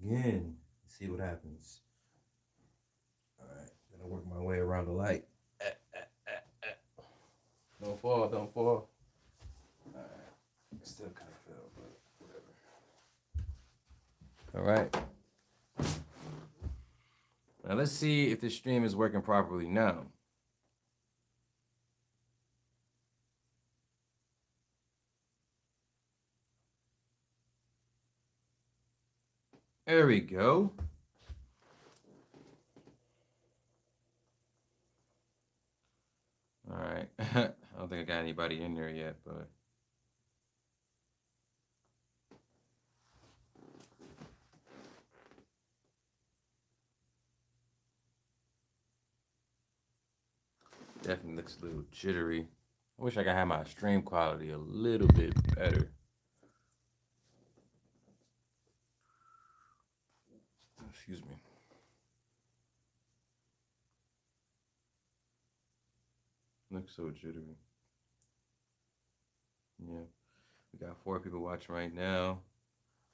again. See what happens. All right, gonna work my way around the light. Don't fall, don't fall. All right, still kind of fell, but whatever. All right. Now let's see if the stream is working properly now. There we go. All right. I don't think I got anybody in there yet, but definitely looks a little jittery. I wish I could have my stream quality a little bit better. Excuse me. Looks so jittery. Yeah. We got 4 people watching right now.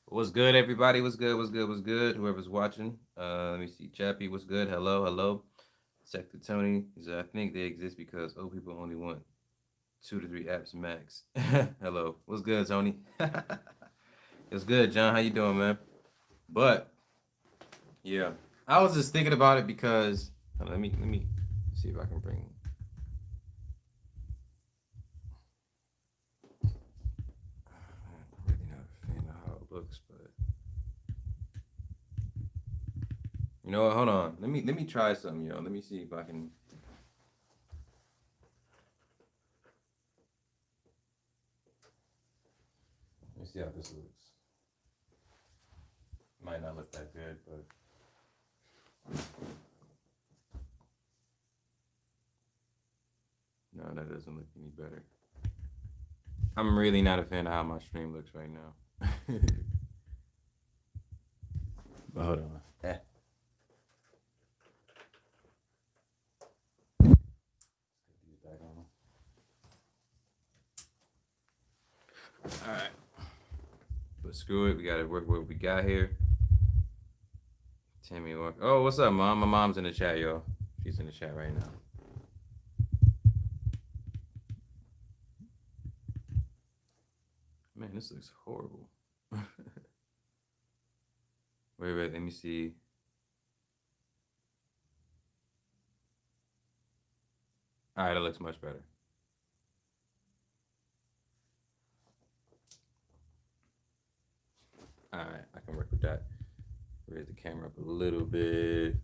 What's good, everybody? What's good? What's good? What's good? Whoever's watching. Let me see. Chappie, what's good? Hello, hello. Sector Tony. I think they exist because old people only want 2 to 3 apps max. Hello. What's good, Tony? It's good, John. How you doing, man? But yeah, I was just thinking about it because let me see if I can bring. I'm really not a fan of how it looks, but you know what? Hold on. Let me try something, yo. Let me see if I can. Let me see how this looks. Might not look that good, but no, that doesn't look any better. I'm really not a fan of how my stream looks right now. But hold on. All right. But screw it. We got to work what we got here. Tammy Walker. Oh, what's up, Mom? My mom's in the chat, y'all. She's in the chat right now. Man, this looks horrible. Wait, let me see. All right, it looks much better. All right, I can work with that. Raise the camera up a little bit.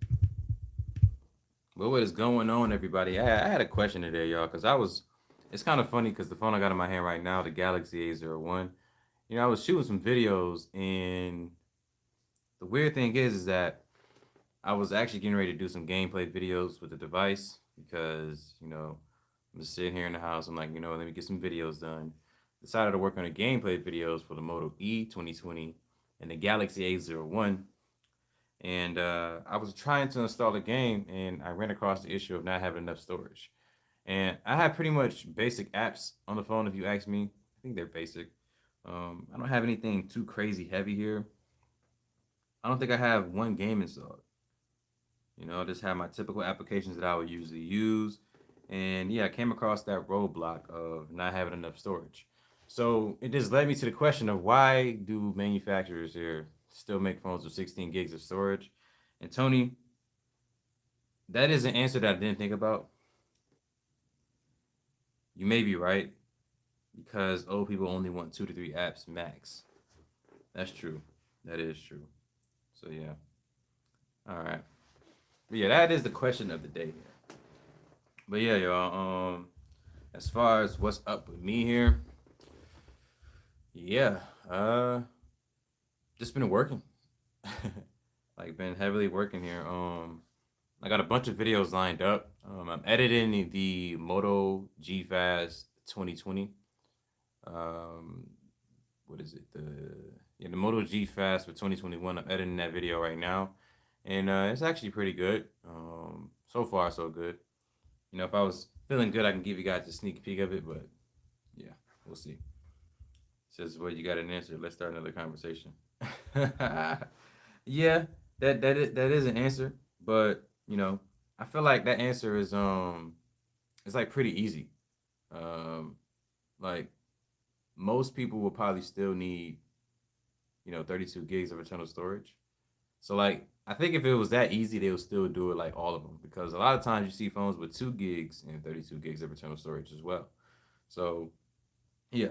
But what is going on, everybody? I had a question today, y'all, because it's kind of funny because the phone I got in my hand right now, the Galaxy A01, I was shooting some videos, and the weird thing is that I was actually getting ready to do some gameplay videos with the device because, I'm just sitting here in the house. I'm like, let me get some videos done. Decided to work on the gameplay videos for the Moto E 2020 and the Galaxy A01. And I was trying to install a game, and I ran across the issue of not having enough storage. And I have pretty much basic apps on the phone, if you ask me. I think they're basic. I don't have anything too crazy heavy here. I don't think I have one game installed. I just have my typical applications that I would usually use. And yeah, I came across that roadblock of not having enough storage. So it just led me to the question of why do manufacturers here still make phones with 16 gigs of storage? And Tony, that is an answer that I didn't think about. You may be right because old people only want 2 to 3 apps max. That's true. That is true. So yeah. All right. But yeah, that is the question of the day here. But yeah, y'all. As far as what's up with me here, yeah. Just been working. Like been heavily working here. I got a bunch of videos lined up. I'm editing the Moto G Fast 2020. What is it? The Moto G Fast for 2021. I'm editing that video right now, and it's actually pretty good. So far so good. If I was feeling good, I can give you guys a sneak peek of it, but yeah, we'll see. It says, well, you got an answer. Let's start another conversation. Yeah, that is an answer, but I feel like that answer is it's like pretty easy. Um, like most people will probably still need 32 gigs of internal storage. So like I think if it was that easy, they would still do it like all of them because a lot of times you see phones with 2 gigs and 32 gigs of internal storage as well. So yeah,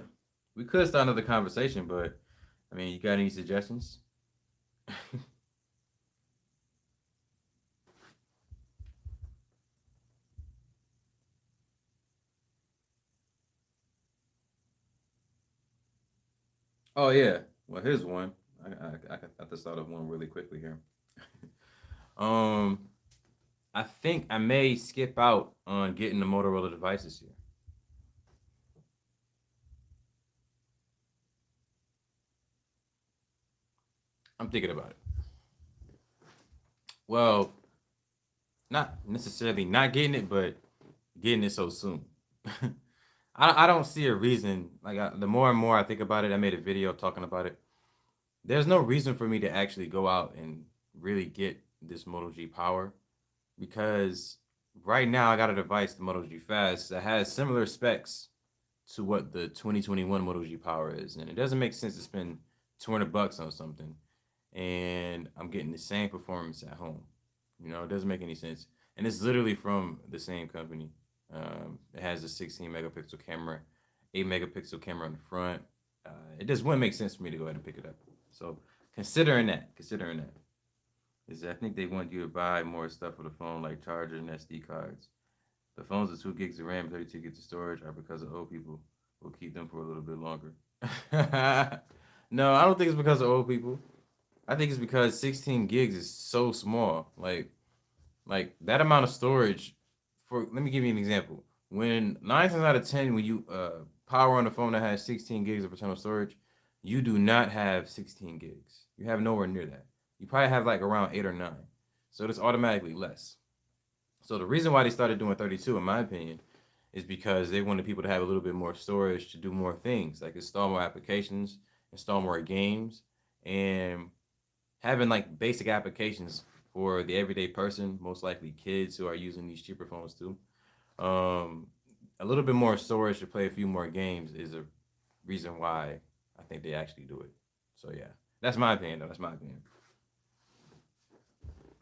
we could start another conversation, but I mean, you got any suggestions? Oh yeah. Well, here's one. I just thought of one really quickly here. Um, I think I may skip out on getting the Motorola devices here. I'm thinking about it. Well, not necessarily not getting it, but getting it so soon. I don't see a reason. Like the more and more I think about it, I made a video talking about it. There's no reason for me to actually go out and really get this Moto G Power because right now I got a device, the Moto G Fast, that has similar specs to what the 2021 Moto G Power is, and it doesn't make sense to spend $200 on something, and I'm getting the same performance at home. It doesn't make any sense, and it's literally from the same company. It has a 16 megapixel camera, 8 megapixel camera on the front. It just wouldn't make sense for me to go ahead and pick it up. So considering that, is I think they want you to buy more stuff for the phone like charger and SD cards. The phones with 2 gigs of RAM, 32 gigs of storage are because of old people who keep them for a little bit longer. No, I don't think it's because of old people. I think it's because 16 gigs is so small. Like that amount of storage. For let me give you an example. When 9 times out of 10, when you power on a phone that has 16 gigs of internal storage, you do not have 16 gigs. You have nowhere near that. You probably have like around 8 or 9. So it's automatically less. So the reason why they started doing 32, in my opinion, is because they wanted people to have a little bit more storage to do more things, like install more applications, install more games, and having like basic applications for the everyday person, most likely kids who are using these cheaper phones too. Um, a little bit more storage to play a few more games is a reason why I think they actually do it. So yeah, that's my opinion. Though. That's my opinion.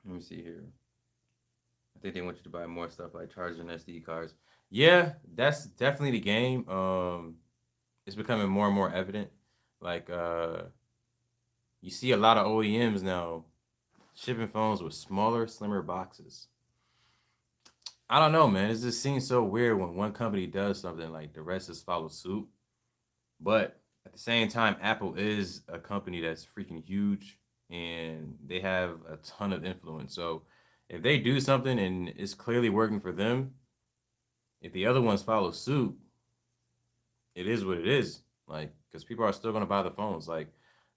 Let me see here. I think they want you to buy more stuff like chargers and SD cards. Yeah, that's definitely the game. It's becoming more and more evident. Like you see a lot of OEMs now shipping phones with smaller, slimmer boxes. I don't know, man. It just seems so weird when one company does something like the rest just follow suit. But at the same time, Apple is a company that's freaking huge and they have a ton of influence. So if they do something and it's clearly working for them, if the other ones follow suit, it is what it is. Like, because people are still going to buy the phones. Like,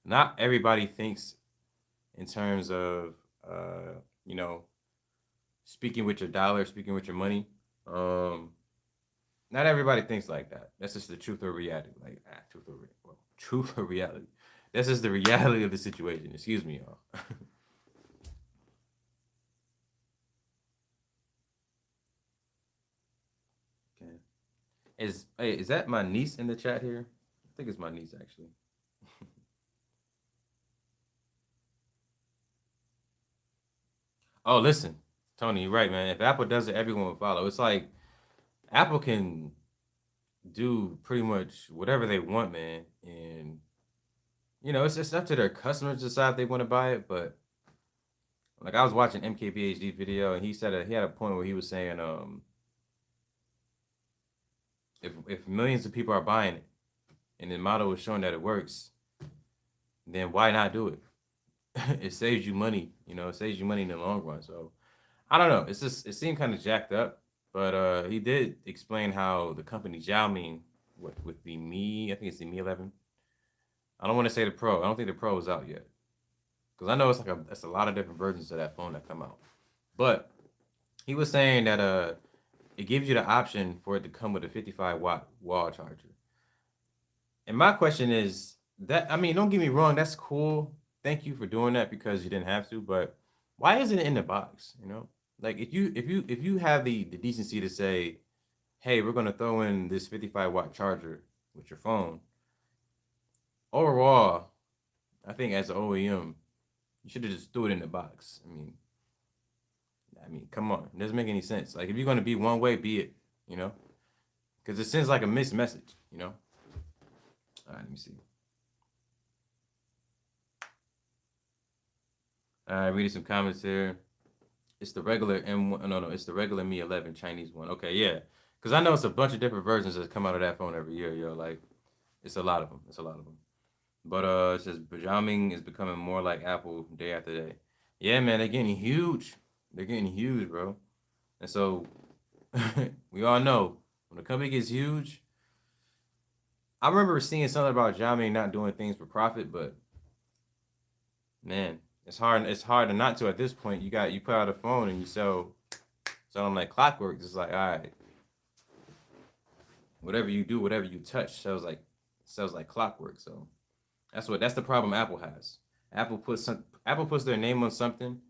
not everybody thinks in terms of, you know, speaking with your dollar, speaking with your money. Um, Not everybody thinks like that. That's just the truth of reality. Like truth of reality. That's just the reality of the situation. Excuse me, y'all. Okay. Is that my niece in the chat here? I think it's my niece actually. Oh, listen, Tony, you're right, man. If Apple does it, everyone will follow. It's like Apple can do pretty much whatever they want, man, and it's just up to their customers to decide if they want to buy it. But like I was watching MKBHD video, and he had a point where he was saying, if millions of people are buying it, and the model is showing that it works, then why not do it? It saves you money, it saves you money in the long run. So I don't know. It's just it seemed kind of jacked up, but he did explain how the company Xiaomi with the Mi, I think it's the Mi 11. I don't want to say the Pro. I don't think the Pro is out yet because I know it's a lot of different versions of that phone that come out. But he was saying that it gives you the option for it to come with a 55-watt wall charger. And my question is that I mean, don't get me wrong, that's cool. thank you for doing that because you didn't have to, but why isn't it in the box? You know, like if you have the decency to say, hey, we're gonna throw in this 55-watt charger with your phone. Overall, I think as an OEM, you should have just threw it in the box. I mean, come on, it doesn't make any sense. Like if you're gonna be one way, be it. You know, because it sends like a mixed message. You know. All right, let me see. All right, reading some comments here. It's the regular M1. No, it's the regular Mi 11 Chinese one. Okay, yeah. Because I know it's a bunch of different versions that come out of that phone every year, yo. Like, it's a lot of them. It's a lot of them. But it says Xiaomi is becoming more like Apple day after day. Yeah, man, they're getting huge. They're getting huge, bro. And so we all know when a company gets huge. I remember seeing something about Xiaomi not doing things for profit, but man, it's hard. It's hard to not to at this point. You put out a phone and you sell them like clockwork. It's like, all right, whatever you do, whatever you touch sells like clockwork. So that's the problem Apple has. Apple puts their name on something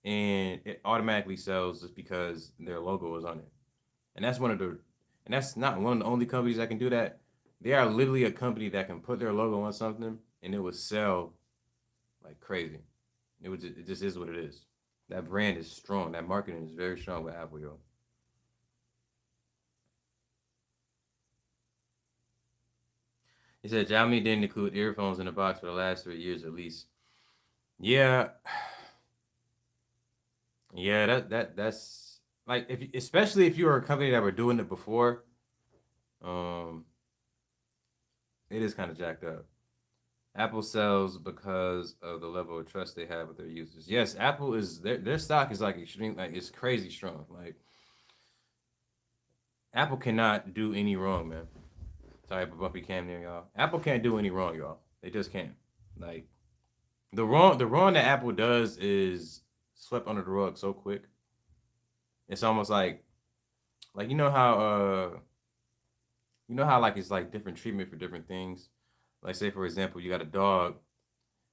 and it automatically sells just because their logo is on it. And that's not one of the only companies that can do that. They are literally a company that can put their logo on something and it will sell like crazy. It just is what it is. That brand is strong. That marketing is very strong with Apple, yo. He said Xiaomi didn't include earphones in the box for the last 3 years at least. Yeah, yeah, that's like especially if you are a company that were doing it before, um, it is kind of jacked up. Apple sells because of the level of trust they have with their users. Yes, Apple is their stock is like extreme, like it's crazy strong. Like Apple cannot do any wrong, man. Sorry for bumpy cam there, y'all. Apple can't do any wrong, y'all. They just can't. Like the wrong that Apple does is swept under the rug so quick. It's almost like you know how like it's like different treatment for different things. Like say for example, you got a dog,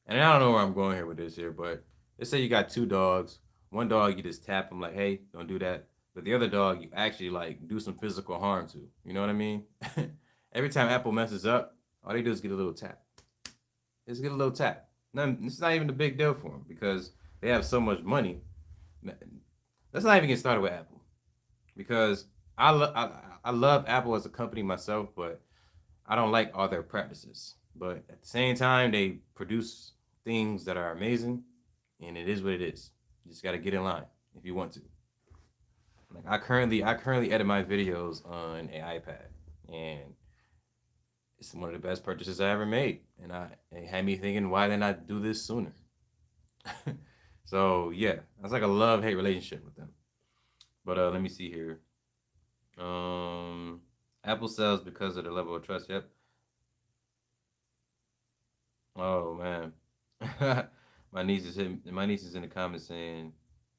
and I don't know where I'm going here with this here, but let's say you got two dogs. One dog you just tap him like, hey, don't do that. But the other dog you actually like do some physical harm to. You know what I mean? Every time Apple messes up, all they do is get a little tap. Just get a little tap. It's not even a big deal for them because they have so much money. Let's not even get started with Apple because I love Apple as a company myself, but I don't like all their practices. But at the same time, they produce things that are amazing, and it is what it is. You just got to get in line if you want to. Like I currently edit my videos on an iPad, and it's one of the best purchases I ever made. And it had me thinking, why didn't I do this sooner? So yeah, that's like a love hate relationship with them. But let me see here. Um, Apple sells because of the level of trust. Yep. Oh man, my niece is in the comments saying,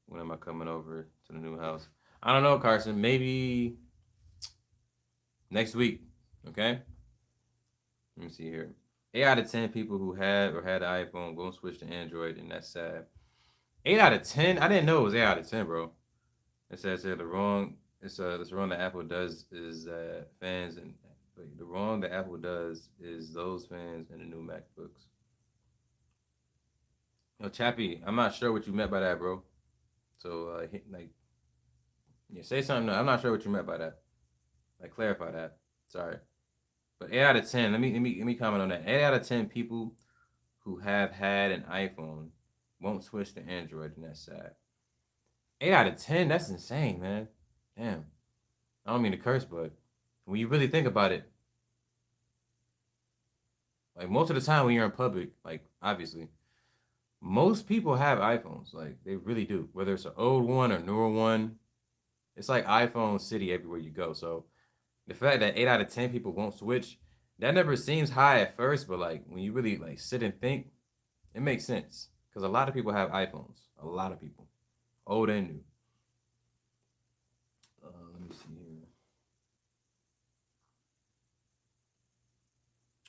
"When am I coming over to the new house?" I don't know, Carson. Maybe next week. Okay. Let me see here. 8 out of 10 people who had or had an iPhone won't switch to Android, and that's sad. 8 out of 10? I didn't know it was 8 out of 10, bro. It says here the wrong. It's wrong that Apple does is fans and wait, the wrong that Apple does is those fans in the new MacBooks. Yo, Chappie, I'm not sure what you meant by that, bro. So, like, yeah, say something. I'm not sure what you meant by that. Like, clarify that. Sorry, but 8 out of 10. Let me comment on that. 8 out of 10 people who have had an iPhone won't switch to Android, and that's sad. 8 out of 10. That's insane, man. Damn. I don't mean to curse, but when you really think about it, like most of the time when you're in public, like obviously, most people have iPhones. Like they really do. Whether it's an old one or newer one, it's like iPhone city everywhere you go. So the fact that 8 out of 10 people won't switch, that never seems high at first, but like when you really like sit and think, it makes sense. Because a lot of people have iPhones. A lot of people, old and new. Let me see here.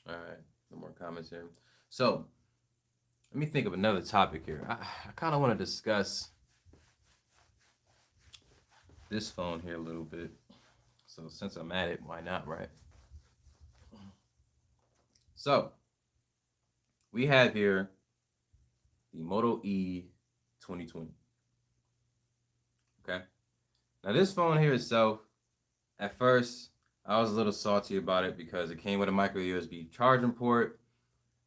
All right, no more comments here. So Let me think of another topic here. I kind of want to discuss this phone here a little bit. So since I'm at it, why not, right? So we have here the Moto E 2020. Okay. Now this phone here itself, at first I was a little salty about it because it came with a micro USB charging port,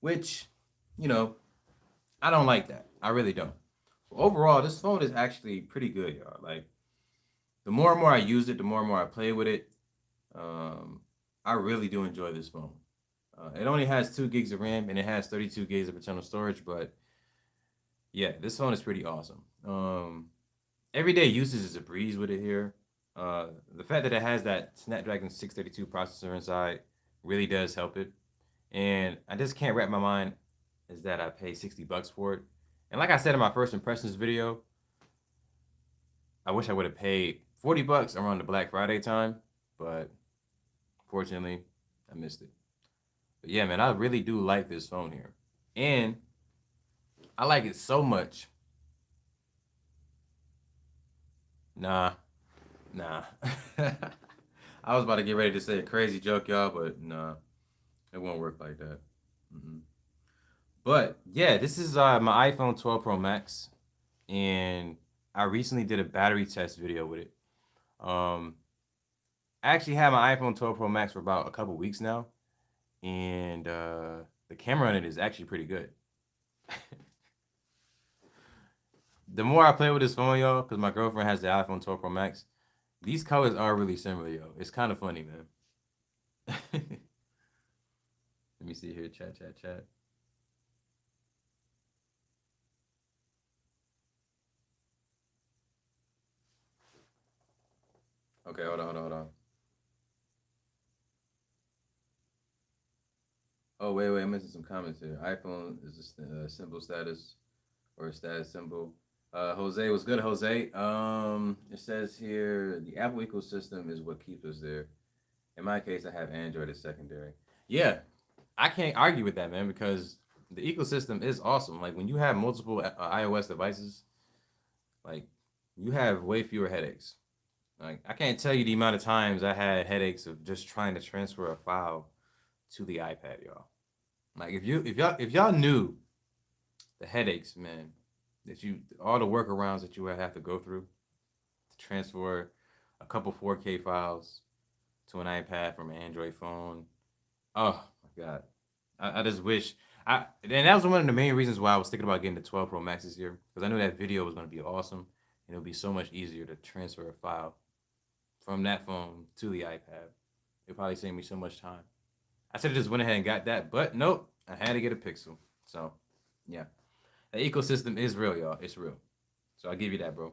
which, you know, I don't like that. I really don't. But overall, this phone is actually pretty good, y'all. Like the more and more I use it, the more and more I play with it. Um, I really do enjoy this phone. It only has 2 gigs of RAM and it has 32 gigs of internal storage, but yeah, this phone is pretty awesome. Everyday usage is a breeze with it here. The fact that it has that Snapdragon 632 processor inside really does help it. And I just can't wrap my mind is that I pay $60 for it. And like I said in my first impressions video, I wish I would have paid $40 around the Black Friday time, but fortunately, I missed it. But yeah, man, I really do like this phone here. And I like it so much. Nah, nah. I was about to get ready to say a crazy joke, y'all, but nah, it won't work like that. Mm-mm. But yeah, this is my iPhone 12 Pro Max, and I recently did a battery test video with it. Um, I actually had my iPhone 12 Pro Max for about a couple weeks now, and the camera on it is actually pretty good. The more I play with this phone, y'all, because my girlfriend has the iPhone 12 Pro Max, these colors are really similar, yo. It's kind of funny, man. Let me see here, chat, chat, chat. Okay, hold on, hold on, hold on. Oh, wait, I'm missing some comments here. iPhone is a symbol status or a status symbol. Jose, what's good, Jose? It says here the Apple ecosystem is what keeps us there. In my case, I have Android as secondary. Yeah, I can't argue with that, man, because the ecosystem is awesome. Like when you have multiple iOS devices, like you have way fewer headaches. Like I can't tell you the amount of times I had headaches of just trying to transfer a file to the iPad, y'all. Like if y'all knew the headaches, man, that you all the workarounds that you would have to go through to transfer a couple 4K files to an iPad from an Android phone. Oh my god, I just wish and that was one of the main reasons why I was thinking about getting the 12 Pro Max this year because I knew that video was going to be awesome and it would be so much easier to transfer a file from that phone to the iPad. It probably saved me so much time. I should have just went ahead and got that, but nope, I had to get a Pixel. So yeah, the ecosystem is real, y'all. It's real. So I'll give you that, bro.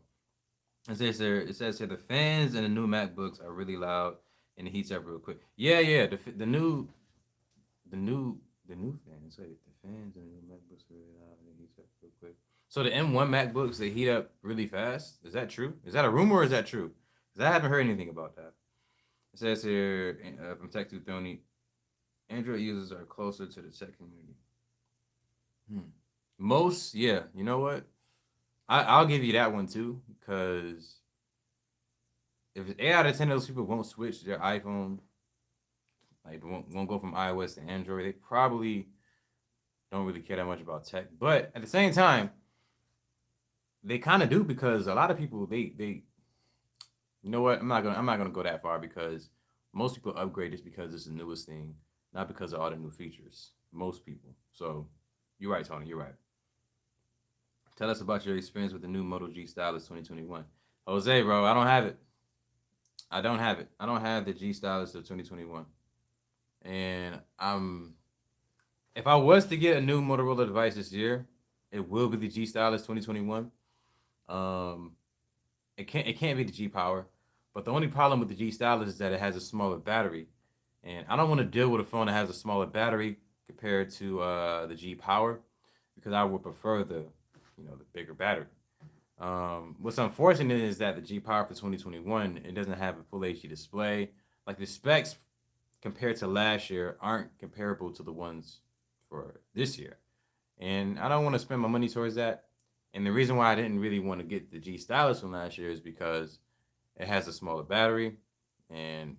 It says here the fans and the new MacBooks are really loud and it heats up real quick. Yeah, yeah. The new the new fans. Wait, the fans and the new MacBooks are really loud and it heats up real quick. So the M1 MacBooks they heat up really fast. Is that true? Is that a rumor or is that true? Because I haven't heard anything about that. It says here from Tech Two Tony, Android users are closer to the tech community. Hmm. Most, yeah. You know what? I'll give you that one too, because if 8 out of 10 of those people won't switch their iPhone, like won't go from iOS to Android, they probably don't really care that much about tech. But at the same time, they kind of do because a lot of people they you know what? I'm not gonna go that far because most people upgrade just because it's the newest thing, not because of all the new features. Most people. So you're right, Tony. You're right. Tell us about your experience with the new Moto G Stylus 2021. Jose, bro, I don't have it. I don't have it. I don't have the G Stylus of 2021. And if I was to get a new Motorola device this year, it will be the G Stylus 2021. Um, it can't be the G Power, but the only problem with the G Stylus is that it has a smaller battery, and I don't want to deal with a phone that has a smaller battery compared to the G Power because I would prefer the bigger battery. What's unfortunate is that the G Power for 2021 it doesn't have a full HD display. Like the specs compared to last year aren't comparable to the ones for this year. and I don't want to spend my money towards that. And the reason why I didn't really want to get the G Stylus from last year is because it has a smaller battery, and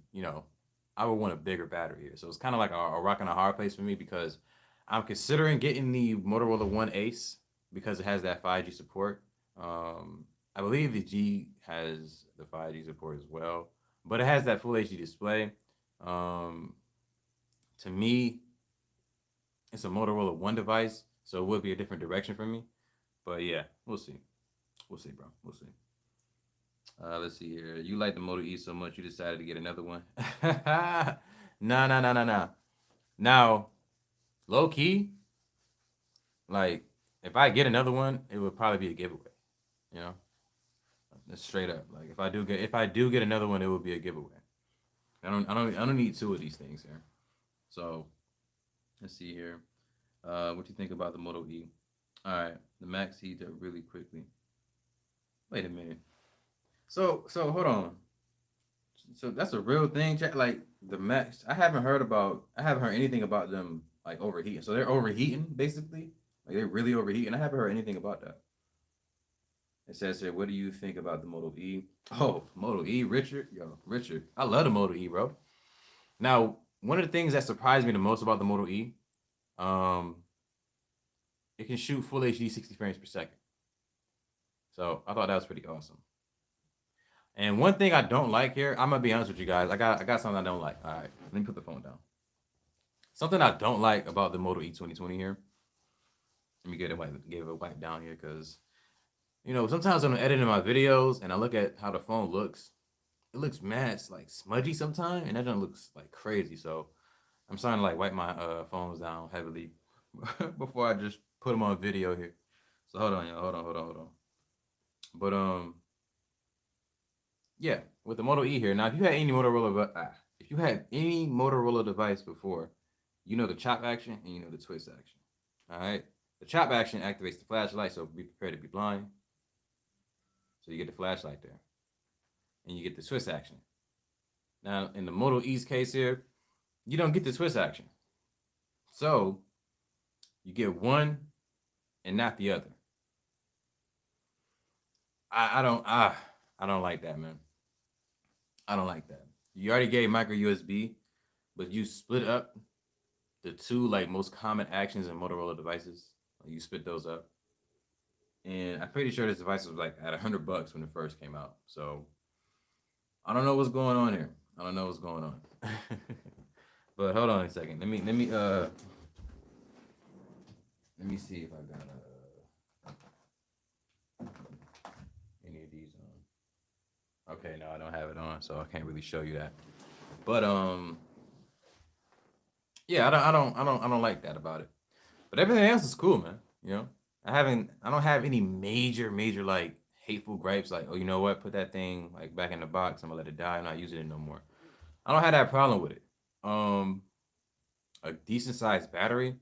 I would want a bigger battery here. So it's kind of like a rock and a hard place for me because I'm considering getting the Motorola One Ace because it has that 5G support. I believe the G has the 5G support as well, but it has that full HD display. Um, to me, it's a Motorola One device, so it would be a different direction for me. But yeah, we'll see. We'll see, bro. We'll see. Let's see here. You like the Moto E so much, you decided to get another one. Nah, nah, nah, nah, nah. Now, low key, like if I get another one, it would probably be a giveaway. You know, that's straight up. Like if I do get another one, it would be a giveaway. I don't need two of these things here. So let's see here. What do you think about the Moto E? All right, the Max heats up really quickly. Wait a minute. So hold on. So that's a real thing, Jack. Like the Max, I haven't heard anything about them like overheating. So they're overheating basically. Like they're really overheating. I haven't heard anything about that. It says here, what do you think about the Moto E? Oh, Moto E, Richard, yo, Richard, I love the Moto E, bro. Now, one of the things that surprised me the most about the Moto E, um, it can shoot full HD 60 frames per second. So I thought that was pretty awesome. And one thing I don't like here, I'm gonna be honest with you guys. I got something I don't like. All right, let me put the phone down. Something I don't like about the Moto E 2020 here. Let me give it a wipe down here because sometimes when I'm editing my videos and I look at how the phone looks, it looks mad like smudgy sometimes, and that doesn't look like crazy. So I'm starting to like wipe my phones down heavily before I just put them on video here. So hold on, y'all. Hold on. But yeah, with the Moto E here. Now, if you had any Motorola device before, you know the chop action and you know the twist action. All right, the chop action activates the flashlight, so be prepared to be blind. So you get the flashlight there, and you get the twist action. Now, in the Moto E's case here, you don't get the twist action, so you get one and not the other. I don't like that, man. I don't like that. You already gave micro USB, but you split up the two like most common actions in Motorola devices. Like, you split those up, and I'm pretty sure this device was like at $100 when it first came out. So I don't know what's going on here. I don't know what's going on. But hold on a second. Let me see if I got any of these on. Okay, no, I don't have it on, so I can't really show you that. But yeah, I don't like that about it. But everything else is cool, man. I don't have any major like hateful gripes like, oh, you know what, put that thing like back in the box, I'm gonna let it die, I'm not using it no more. I don't have that problem with it. Um, a decent sized battery,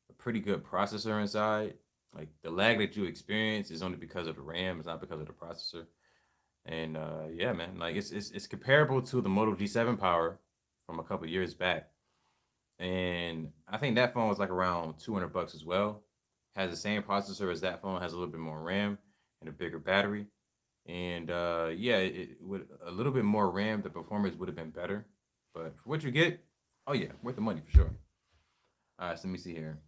a pretty good processor inside. Like the lag that you experience is only because of the RAM, it's not because of the processor. And yeah, man, like it's comparable to the Moto G7 Power from a couple years back. And I think that phone was like around $200 as well. Has the same processor as that phone, has a little bit more RAM and a bigger battery. And yeah, it with a little bit more RAM, the performance would have been better. But for what you get, oh yeah, worth the money for sure. All right, so let me see here.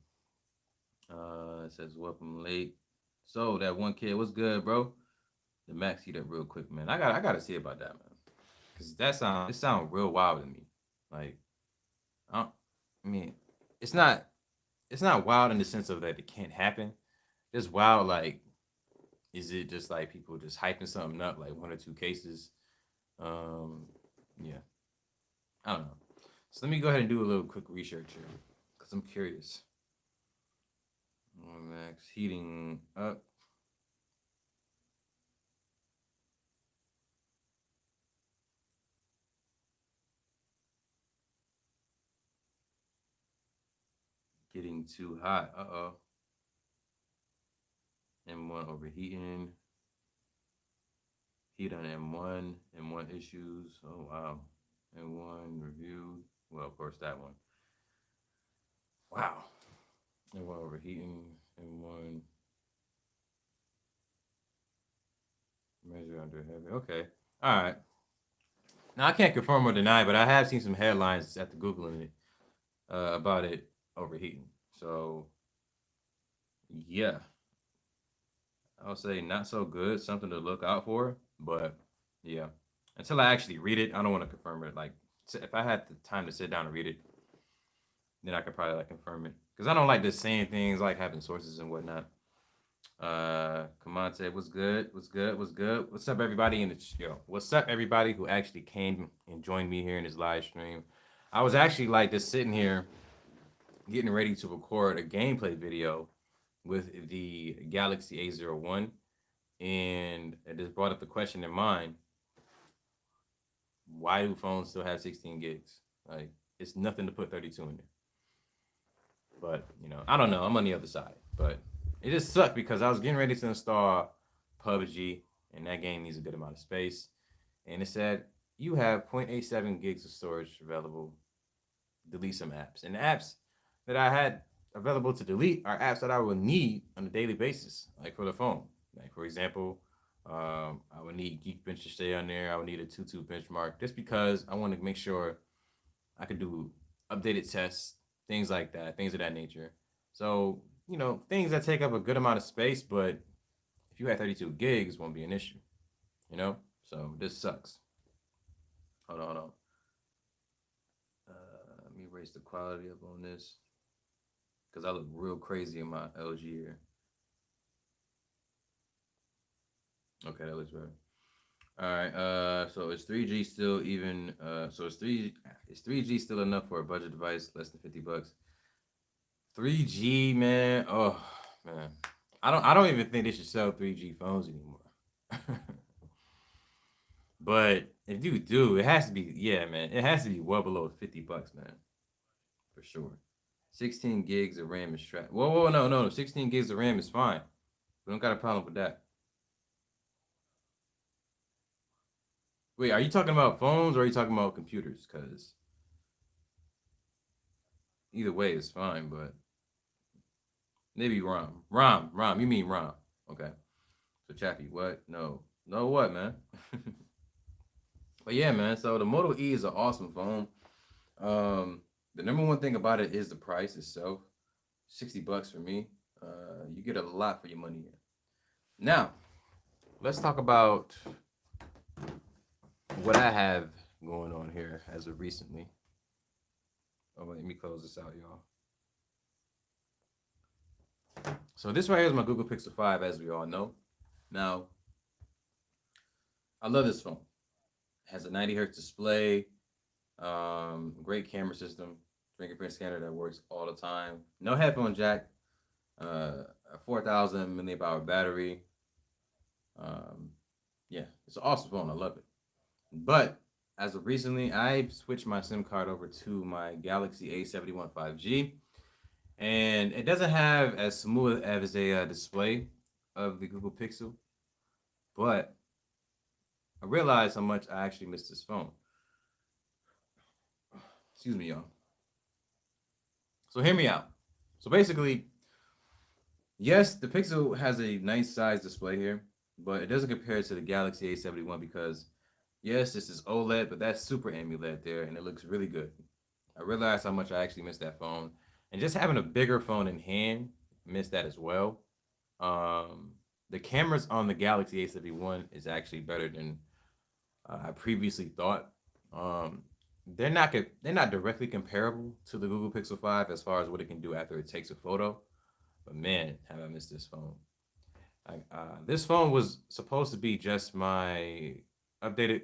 It says welcome late. So that one kid, what's good, bro? The Max heat up real quick, man. I gotta see about that, man. Cause it sound real wild to me. Like I, don't, I mean, it's not it's not wild in the sense of that it can't happen. It's wild like, is it just like people just hyping something up like one or two cases? Um, yeah, I don't know. So let me go ahead and do a little quick research here because I'm curious. Max heating up. Getting too hot. Uh-oh. M1 overheating. Heat on M1 issues. Oh wow. M1 review. Well, of course that one. Wow. M1 overheating. and one measure under heavy. Okay. All right. Now I can't confirm or deny, but I have seen some headlines after googling it about it overheating. So yeah, I'll say not so good. Something to look out for. But yeah, until I actually read it, I don't want to confirm it. Like if I had the time to sit down and read it, then I could probably like confirm it. Because I don't like just saying things, like having sources and whatnot. Kamante, what's good? What's good? What's good? What's up, everybody in the yo? What's up, everybody who actually came and joined me here in this live stream? I was actually like just sitting here getting ready to record a gameplay video with the Galaxy A01, and it just brought up the question in mind: why do phones still have 16 gigs? Like, it's nothing to put 32 in there. But I don't know. I'm on the other side, but it just sucked because I was getting ready to install PUBG, and that game needs a good amount of space. And it said you have 0.87 gigs of storage available. Delete some apps, and the apps that I had available to delete are apps that I would need on a daily basis, like for the phone. Like for example, I would need Geekbench to stay on there. I would need a 2.2 benchmark just because I want to make sure I could do updated tests, things like that, things of that nature. So, things that take up a good amount of space, but if you had 32 gigs, won't be an issue, you know? So this sucks. Hold on. Let me raise the quality up on this because I look real crazy in my LG here. Okay, that looks better. All right. So is 3G still even? So is 3G still enough for a budget device less than $50? 3G, man. Oh man, I don't even think they should sell 3G phones anymore. But if you do, it has to be, yeah, man. It has to be well below $50, man, for sure. 16 gigs of RAM is trash. Whoa, no. 16 gigs of RAM is fine. We don't got a problem with that. Wait, are you talking about phones or are you talking about computers? Because either way is fine, but maybe ROM. ROM. You mean ROM? Okay. So Chappie, what? No, what, man? But yeah, man. So the Moto E is an awesome phone. The number one thing about it is the price itself. $60 for me. You get a lot for your money here. Now, let's talk about what I have going on here as of recently. Oh, let me close this out, y'all. So this right here is my Google Pixel 5, as we all know. Now, I love this phone. It has a 90 hertz display, great camera system, fingerprint scanner that works all the time. No headphone jack, a 4,000 milliamp hour battery. Yeah, it's an awesome phone. I love it. But as of recently, I've switched my SIM card over to my Galaxy A71 5G, and it doesn't have as smooth as a display of the Google Pixel, but I realized how much I actually miss this phone. Excuse me, y'all. So hear me out. So basically, yes, the Pixel has a nice size display here, but it doesn't compare to the Galaxy A71 because, yes, this is OLED, but that's Super AMOLED there, and it looks really good. I realized how much I actually miss that phone, and just having a bigger phone in hand, miss that as well. The cameras on the Galaxy A71 is actually better than I previously thought. Um, they're not directly comparable to the Google Pixel 5 as far as what it can do after it takes a photo. But man, have I missed this phone. This phone was supposed to be just my updated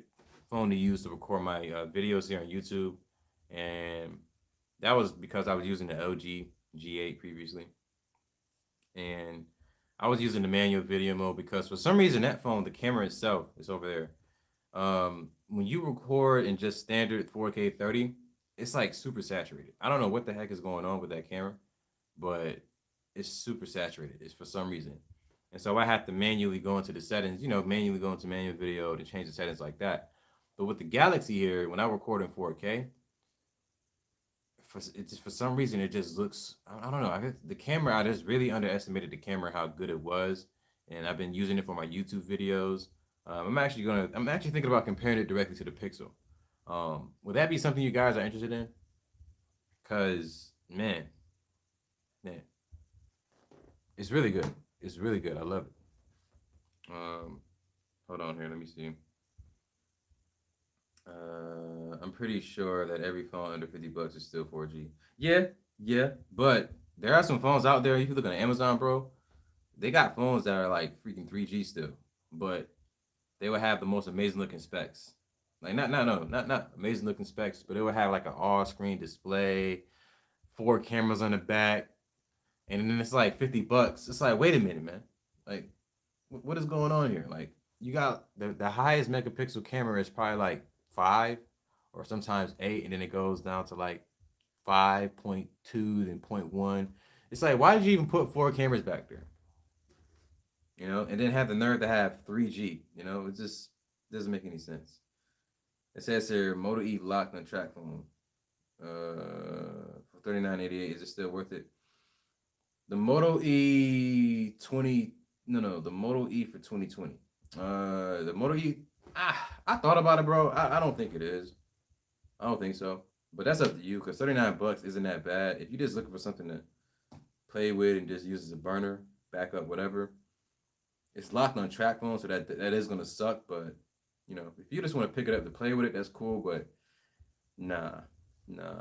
phone to use to record my videos here on YouTube, and that was because I was using the LG G8 previously, and I was using the manual video mode because for some reason that phone, the camera itself is over there. When you record in just standard 4K 30, it's like super saturated. I don't know what the heck is going on with that camera, but it's super saturated. It's for some reason. And so I have to manually go into the settings, manually go into manual video to change the settings like that. But with the Galaxy here, when I record in 4K, for some reason it just looks. I don't know. I guess the camera. I just really underestimated the camera how good it was, and I've been using it for my YouTube videos. I'm actually thinking about comparing it directly to the Pixel. Would that be something you guys are interested in? Cause man, it's really good. It's really good. I love it. Hold on here. Let me see. I'm pretty sure that every phone under $50 is still 4G. Yeah, yeah, but there are some phones out there. If you look on Amazon, bro, they got phones that are like freaking 3G still, but they would have the most amazing looking specs. Like not amazing looking specs, but it would have like an all screen display, four cameras on the back, and then it's like $50. It's like, wait a minute, man. Like, what is going on here? Like, you got the highest megapixel camera is probably like 5 or sometimes 8, and then it goes down to like 5.2, then point 0.1. It's like, why did you even put four cameras back there? And then have the nerve to have 3G. It just doesn't make any sense. It says here, Moto E locked on track phone. For $39.88, is it still worth it? The Moto E 20, no, the Moto E for 2020. The Moto E, I thought about it, bro. I don't think it is. I don't think so. But that's up to you, because $39 isn't that bad. If you're just looking for something to play with and just use as a burner, backup, whatever, it's locked on track phone, so that is gonna suck. But if you just want to pick it up to play with it, that's cool. But nah,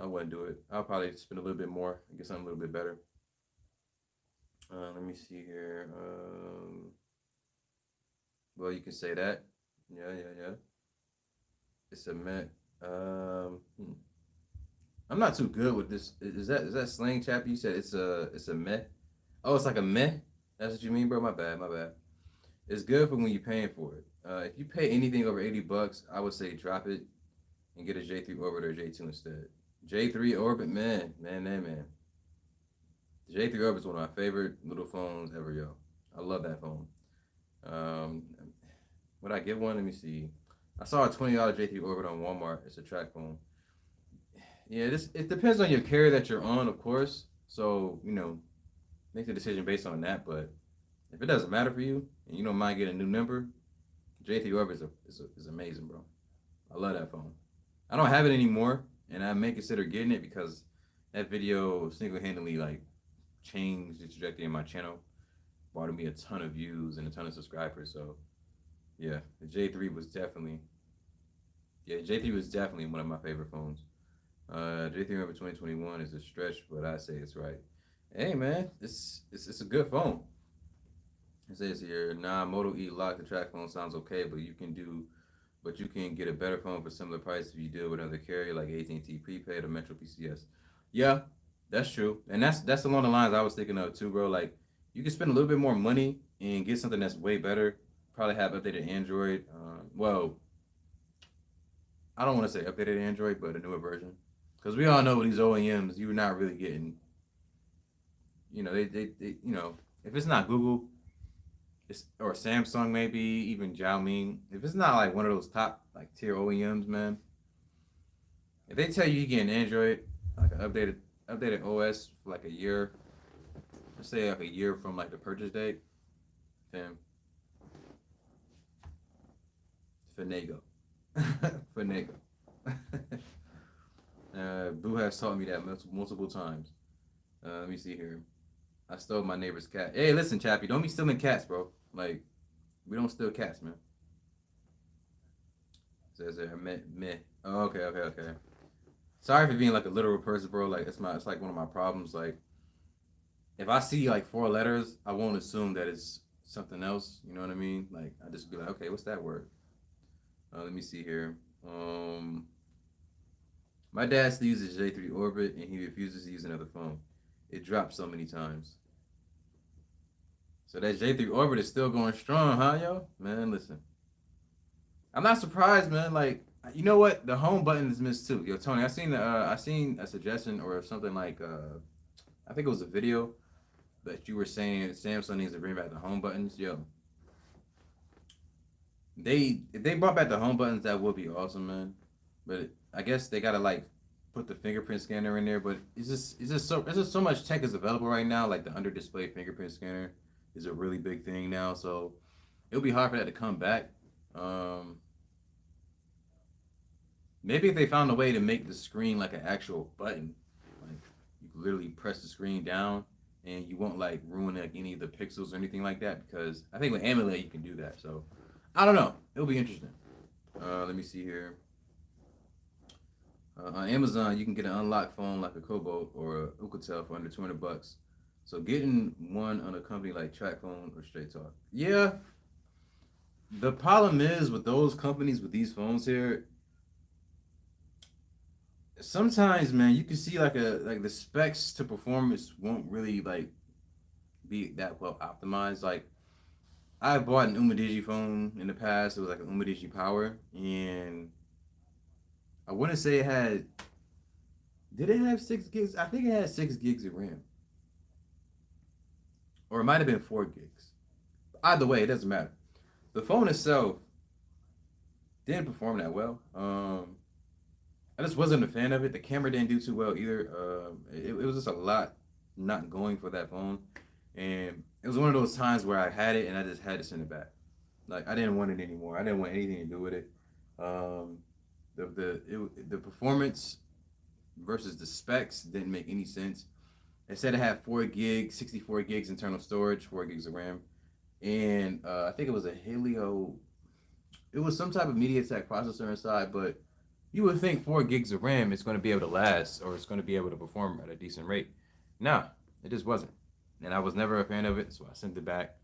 I wouldn't do it. I'll probably spend a little bit more and get something a little bit better. Let me see here. Well, you can say that. Yeah. It's a Met. I'm not too good with this. Is that slang, chap? You said it's a meh. Oh, it's like a meh. That's what you mean, bro. My bad. It's good for when you're paying for it. If you pay anything over $80, I would say drop it and get a J3 Orbit or J2 instead. J3 Orbit, man. The J3 Orbit is one of my favorite little phones ever, yo. I love that phone. Would I get one? Let me see. I saw a $20 J3 Orbit on Walmart. It's a track phone. Yeah, it depends on your carrier that you're on, of course. So, make the decision based on that. But if it doesn't matter for you and you don't mind getting a new number, J3 Orbit is amazing, bro. I love that phone. I don't have it anymore, and I may consider getting it because that video single-handedly changed the trajectory of my channel, brought me a ton of views and a ton of subscribers. So yeah, the J3 was definitely one of my favorite phones. J3 Orbit 2021 is a stretch, but I say it's right. Hey man, it's a good phone. It says here, Moto E lock the track phone sounds okay, but you can get a better phone for similar price if you deal with another carrier like AT&T Prepaid or Metro PCS. Yeah, that's true, and that's along the lines I was thinking of too, bro. Like, you can spend a little bit more money and get something that's way better. Probably have updated Android. Well, I don't want to say updated Android, but a newer version, because we all know with these OEMs, you're not really getting. They if it's not Google, or Samsung, maybe even Xiaomi. If it's not like one of those top tier OEMs, man. If they tell you get an Android, like an updated OS for like a year, let's say like a year from the purchase date, then finago. Boo has taught me that multiple times. Let me see here. I stole my neighbor's cat. Hey, listen, Chappie, don't be stealing cats, bro. We don't steal cats, man. Says there, meh. Oh, okay. Sorry for being a literal person, bro. It's one of my problems. If I see 4 letters, I won't assume that it's something else. You know what I mean? I just be like, okay, what's that word? Let me see here. My dad still uses J3 Orbit, and he refuses to use another phone. It dropped so many times. So that J3 Orbit is still going strong, huh, yo? Man, listen. I'm not surprised, man. You know what? The home button is missed too. Yo, Tony, I seen a suggestion or something I think it was a video that you were saying Samsung needs to bring back the home buttons. Yo, if they brought back the home buttons, that would be awesome, man. But I guess they gotta put the fingerprint scanner in there, but it's just so much tech is available right now. Like the under display fingerprint scanner is a really big thing now, so it'll be hard for that to come back. Um, Maybe if they found a way to make the screen like an actual button, like you can literally press the screen down and you won't like ruin like any of the pixels or anything like that. Because I think with AMOLED you can do that. So I don't know. It'll be interesting. Let me see here. On Amazon, you can get an unlocked phone like a Cobalt or a Alcatel for under $200. So getting one on a company like TrackPhone or Straight Talk. Yeah, the problem is with those companies with these phones here, sometimes man you can see like the specs to performance won't really like be that well optimized. Like I bought an Umidigi phone in the past. It was like an Umidigi Power, and I want to say it had, did it have 6 gigs? I think it had 6 gigs of RAM, or it might have been 4 gigs. Either way, it doesn't matter. The phone itself didn't perform that well. I just wasn't a fan of it. The camera didn't do too well either. It was just a lot not going for that phone, and it was one of those times where I had it and I just had to send it back. Like I didn't want it anymore. I didn't want anything to do with it. Um, the performance versus the specs didn't make any sense. It said it had 4 gigs, 64 gigs internal storage, 4 gigs of RAM, and I think it was a Helio. It was some type of MediaTek processor inside, but you would think 4 gigs of RAM is going to be able to last or it's going to be able to perform at a decent rate. No, it just wasn't. And I was never a fan of it, so I sent it back.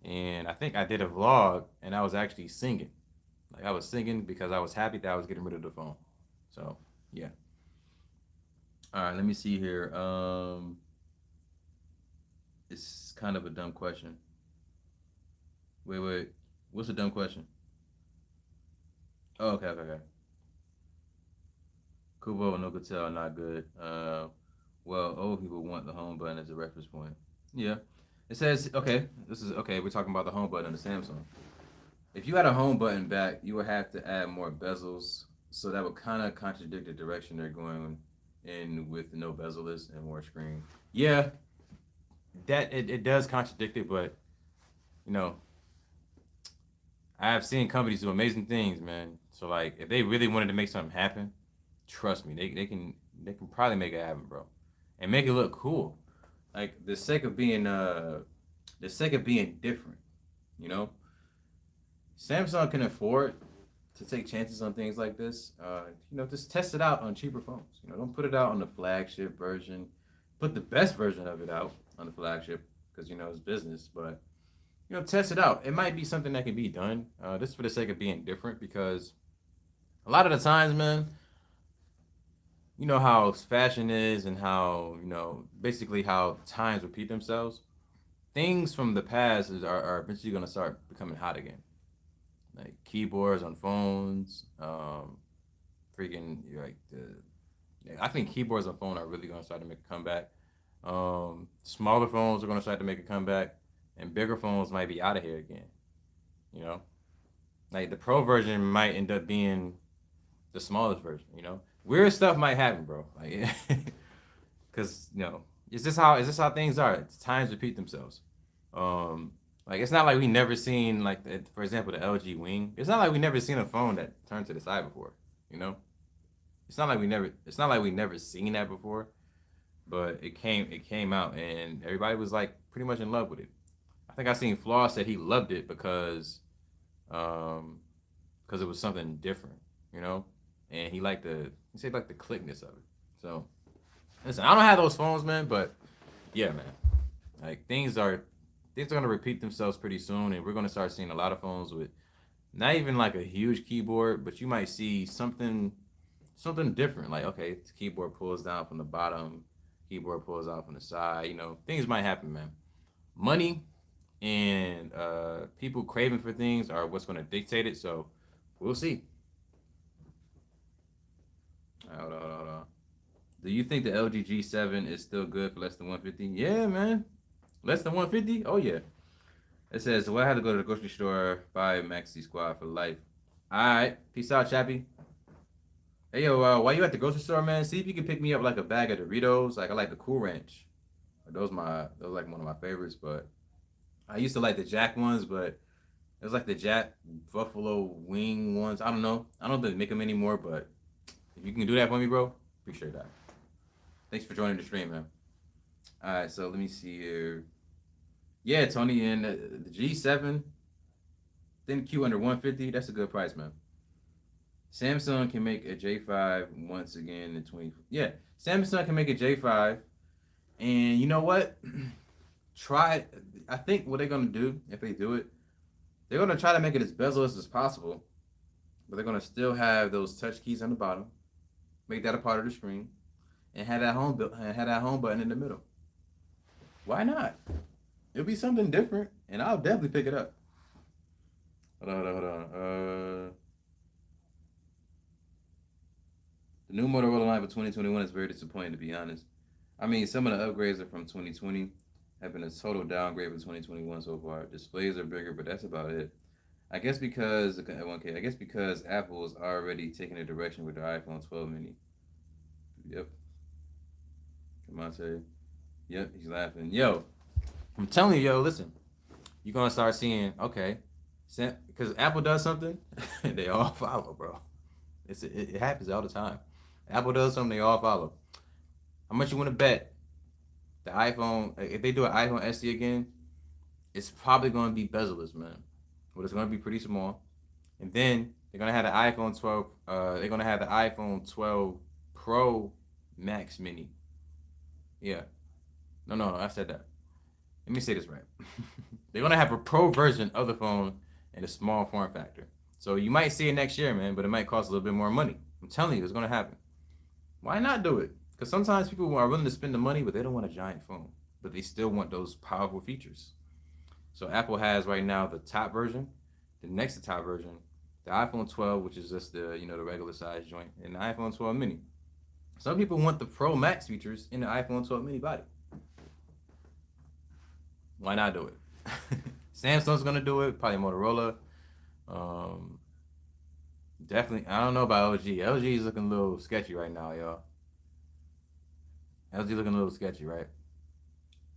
And I think I did a vlog and I was actually singing. Like I was singing because I was happy that I was getting rid of the phone. So, yeah. All right, let me see here. It's kind of a dumb question. Wait. What's a dumb question? Oh, okay. Kubo and Nokotel not good. Well, old people want the home button as a reference point. Yeah. It says, okay, this is okay, we're talking about the home button on the Samsung. If you had a home button back, you would have to add more bezels. So that would kind of contradict the direction they're going in with no bezel-less and more screen. Yeah, that it does contradict it, but you know, I have seen companies do amazing things, man. So like if they really wanted to make something happen, trust me, they can probably make it happen, bro. And make it look cool. Like the sake of being different, you know? Samsung can afford to take chances on things like this. Just test it out on cheaper phones. Don't put it out on the flagship version. Put the best version of it out on the flagship because it's business. But test it out. It might be something that can be done. Just for the sake of being different, because a lot of the times, man, you know how fashion is and how basically how times repeat themselves. Things from the past are eventually gonna start becoming hot again, like keyboards on phones. Freaking like I think keyboards on phone are really gonna start to make a comeback. Smaller phones are gonna start to make a comeback, and bigger phones might be out of here again. You know, like the Pro version might end up being the smallest version. Weird stuff might happen, bro. Like, because it's just how things are. Times repeat themselves. Like it's not like we never seen like for example the LG Wing. It's not like we never seen a phone that turned to the side before. You know, It's not like we never seen that before. But it came out and everybody was like pretty much in love with it. I think I seen Flaw said he loved it because it was something different. And he said like the clickness of it. So listen, I don't have those phones, man, but yeah, man, like things are gonna repeat themselves pretty soon, and we're gonna start seeing a lot of phones with not even like a huge keyboard, but you might see something different. Like okay, the keyboard pulls down from the bottom, keyboard pulls out from the side. Things might happen, man. Money and people craving for things are what's gonna dictate it. So we'll see. Hold on. Do you think the LG G7 is still good for less than 150? Yeah, man. Less than 150? Oh yeah. It says, well, I had to go to the grocery store, buy Maxi Squad for life. All right. Peace out, Chappie. Hey, Hey yo, while you at the grocery store, man, see if you can pick me up like a bag of Doritos. Like I like the Cool Ranch. Those like one of my favorites. But I used to like the Jack ones, but it was like the Jack Buffalo Wing ones. I don't know. I don't think they make them anymore. But if you can do that for me, bro, appreciate that. Thanks for joining the stream, man. All right, so let me see here. Yeah, Tony, and the G7, thin Q under 150. That's a good price, man. Samsung can make a J5 once again in 20. Yeah, Samsung can make a J5, and you know what? Try. I think what they're gonna do if they do it, they're gonna try to make it as bezel-less as possible, but they're gonna still have those touch keys on the bottom, make that a part of the screen, and have that home button in the middle. Why not? It'll be something different, and I'll definitely pick it up. Hold on. The new Motorola line for 2021 is very disappointing, to be honest. I mean, some of the upgrades are from 2020, have been a total downgrade for 2021 so far. Displays are bigger, but that's about it. I guess because Apple is already taking a direction with the iPhone 12 mini. Yep. Come on, Terry. Yep, he's laughing. Yo, I'm telling you, yo, listen. You're gonna start seeing, okay, because Apple does something, they all follow, bro. It happens all the time. Apple does something, they all follow. How much you want to bet the iPhone, if they do an iPhone SE again, it's probably going to be bezel-less, man. But it's going to be pretty small. And then they're going to have the iPhone 12, they're going to have the iPhone 12 Pro Max Mini. Yeah. No, I said that. Let me say this right. They're going to have a Pro version of the phone in a small form factor. So you might see it next year, man, but it might cost a little bit more money. I'm telling you, it's going to happen. Why not do it? Because sometimes people are willing to spend the money, but they don't want a giant phone. But they still want those powerful features. So Apple has right now the top version, the next to top version, the iPhone 12, which is just the the regular size joint, and the iPhone 12 mini. Some people want the Pro Max features in the iPhone 12 mini body. Why not do it? Samsung's gonna do it, probably Motorola. Definitely, I don't know about LG. LG is looking a little sketchy right now, y'all. LG looking a little sketchy, right?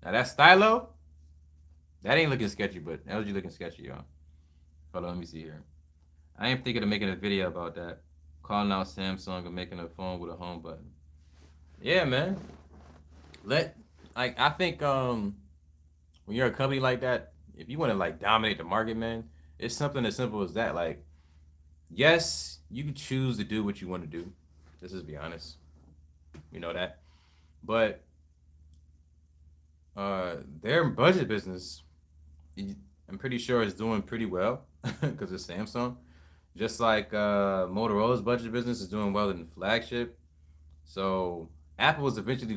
Now that Stylo, that ain't looking sketchy, but LG looking sketchy, y'all. Hold on, let me see here. I am thinking of making a video about that. Calling out Samsung and making a phone with a home button. Yeah, man. I think when you're a company like that, if you want to like dominate the market, man, it's something as simple as that. Like, yes, you can choose to do what you want to do. Let's just be honest. You know that. But their budget business, I'm pretty sure is doing pretty well because it's Samsung. Just like Motorola's budget business is doing well in the flagship. So Apple is eventually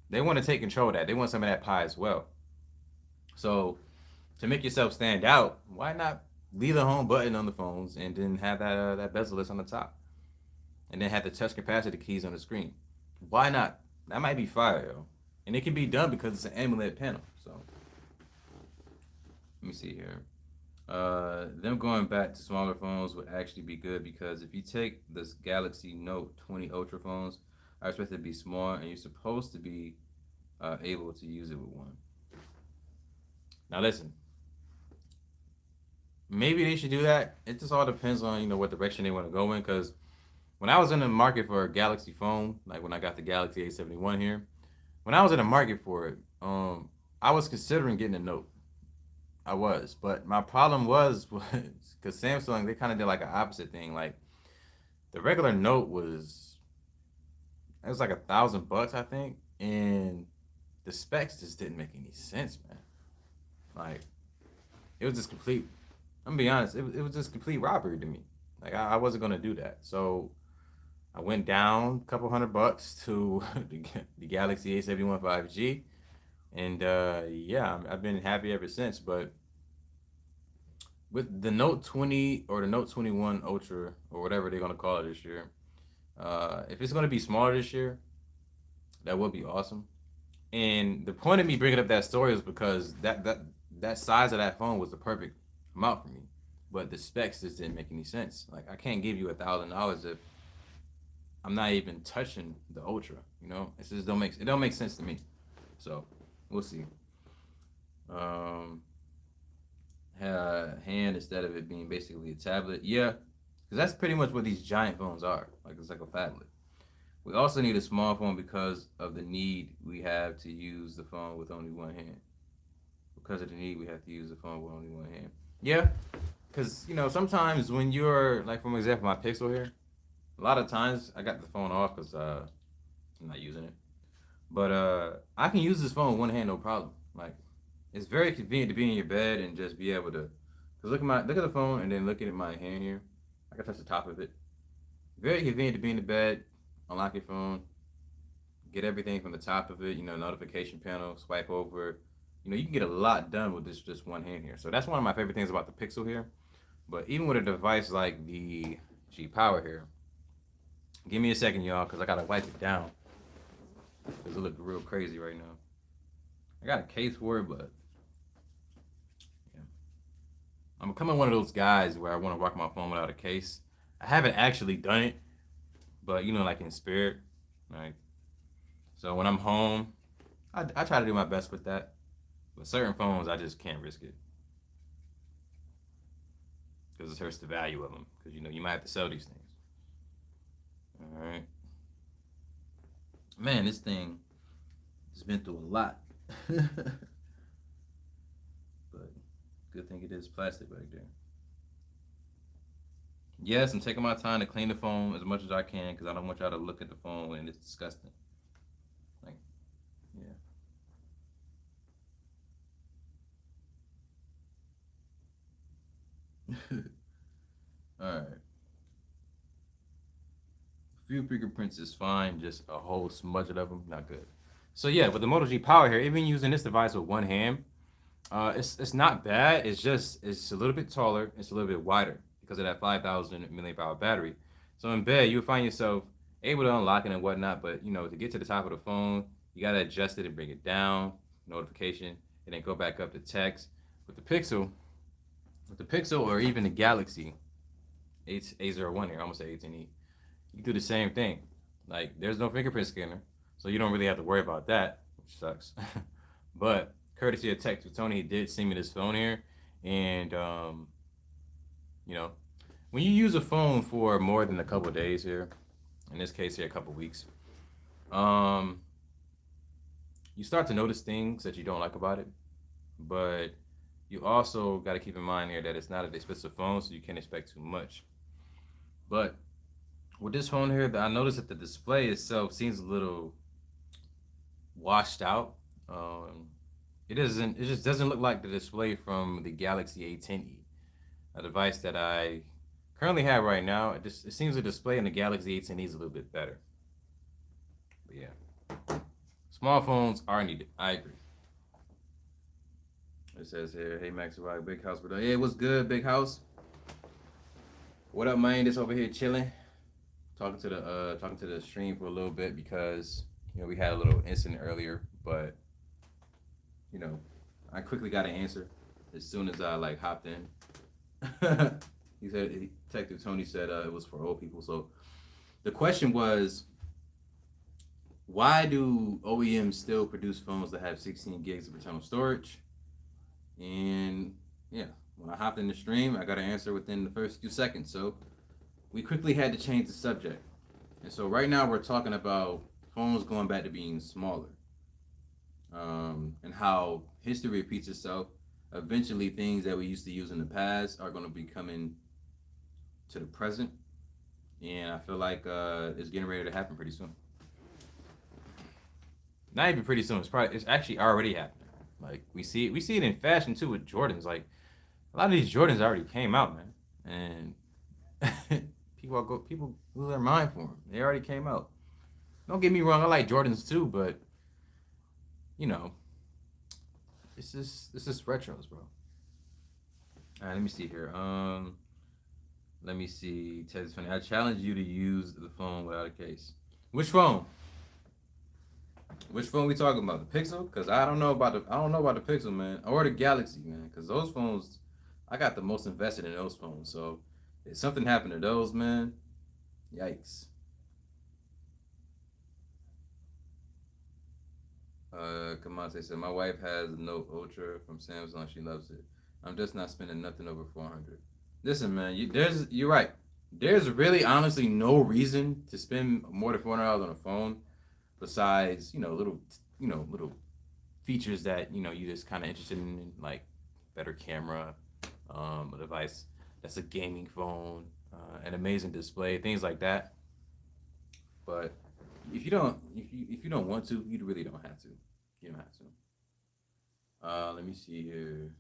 they want to take control of that. They want some of that pie as well. So to make yourself stand out, why not leave the home button on the phones and then have that bezel-less on the top, and then have the touch capacitive keys on the screen? Why not? That might be fire, yo. And it can be done because it's an AMOLED panel. So let me see here. Them going back to smaller phones would actually be good, because if you take this Galaxy Note 20 Ultra phones, I expect it to be small, and you're supposed to be able to use it with one. Now listen, maybe they should do that. It just all depends on what direction they want to go in. Because when I was in the market for a Galaxy phone, like when I got the Galaxy A01 here, when I was in the market for it, I was considering getting a Note. I was, but my problem was because Samsung, they kind of did like an opposite thing. Like the regular Note was like $1,000, I think, and the specs just didn't make any sense, man. Like it was just complete. I'm gonna be honest, it was just complete robbery to me. Like I wasn't gonna do that, so I went down a couple $100 to the Galaxy A71 5G. And yeah, I've been happy ever since. But with the Note 20 or the Note 21 Ultra or whatever they're gonna call it this year, if it's gonna be smaller this year, that would be awesome. And the point of me bringing up that story is because that size of that phone was the perfect amount for me, but the specs just didn't make any sense. Like I can't give you $1,000 I'm not even touching the Ultra. You know, it don't make sense to me. So we'll see. Um, hand instead of it being basically a tablet. Yeah, because that's pretty much what these giant phones are. Like it's like a phablet. We also need a small phone because of the need we have to use the phone with only one hand. Because of the need we have to use the phone with only one hand. Yeah, because sometimes when you're like, for example, my Pixel here, a lot of times I got the phone off because I'm not using it. But I can use this phone with one hand, no problem. Like it's very convenient to be in your bed and just be able to. Cause look at the phone and then looking at my hand here. I can touch the top of it. Very convenient to be in the bed, unlock your phone, get everything from the top of it. Notification panel, swipe over. You can get a lot done with this just one hand here. So that's one of my favorite things about the Pixel here. But even with a device like the G Power here, give me a second, y'all, because I gotta wipe it down. Because it looks real crazy right now. I got a case for it, but yeah. I'm becoming one of those guys where I want to rock my phone without a case. I haven't actually done it, but like in spirit, right? So when I'm home, I try to do my best with that. With certain phones, I just can't risk it because it hurts the value of them. Because you might have to sell these things. All right, man, this thing has been through a lot. But good thing it is plastic right there. Yes, I'm taking my time to clean the phone as much as I can because I don't want y'all to look at the phone and it's disgusting. Like, yeah. All right. A few fingerprints is fine. Just a whole smudge of them, not good. So yeah, with the Moto G Power here, even using this device with one hand, it's not bad. It's a little bit taller. It's a little bit wider because of that 5,000 milliamp hour battery. So in bed, you'll find yourself able to unlock it and whatnot. But to get to the top of the phone, you gotta adjust it and bring it down, notification, and then go back up to text. With the Pixel, or even the Galaxy A01 here, I almost say 18E, you do the same thing. Like there's no fingerprint scanner, so you don't really have to worry about that, which sucks. But courtesy of text with Tony, he did send me this phone here, and you know, when you use a phone for more than a couple of days here, in this case here, a couple of weeks, um, you start to notice things that you don't like about it, but you also got to keep in mind here that it's not an expensive phone, so you can't expect too much. But with this phone here, I noticed that the display itself seems a little washed out. Um, it isn't. It just doesn't look like the display from the Galaxy A10e, a device that I currently have right now. It seems the display in the Galaxy A10e is a little bit better. But yeah, small phones are needed. I agree. It says here, "Hey Max, right, Big House, but yeah, what's good, Big House? What up, man? Just over here chilling, talking to the stream for a little bit because we had a little incident earlier, but you know I quickly got an answer as soon as I like hopped in. Detective Tony said it was for old people. So the question was, why do OEMs still produce phones that have 16 gigs of internal storage? And yeah, when I hopped in the stream, I got an answer within the first few seconds. So we quickly had to change the subject. And so right now we're talking about phones going back to being smaller, and how history repeats itself. Eventually, things that we used to use in the past are going to be coming to the present, and I feel like it's getting ready to happen pretty soon. Not even pretty soon. It's actually already happening. Like we see it in fashion too with Jordans. Like a lot of these Jordans already came out, man, and people lose their mind for them. They already came out. Don't get me wrong, I like Jordans too, but you know, this is retros, bro. All right, let me see here. Let me see. Ted is funny. I challenge you to use the phone without a case. Which phone? Which phone we talking about? The Pixel? Cause I don't know about the Pixel, man, or the Galaxy, man. Cause those phones, I got the most invested in those phones. So if something happened to those, man, yikes. Kamante said, my wife has a Note Ultra from Samsung. She loves it. I'm just not spending nothing over 400. Listen, man, you're right. There's really honestly no reason to spend more than $400 on a phone, besides little features that you just kind of interested in, like better camera, a device that's a gaming phone, an amazing display, things like that. But if you don't want to, you really don't have to. You don't have to. Let me see here.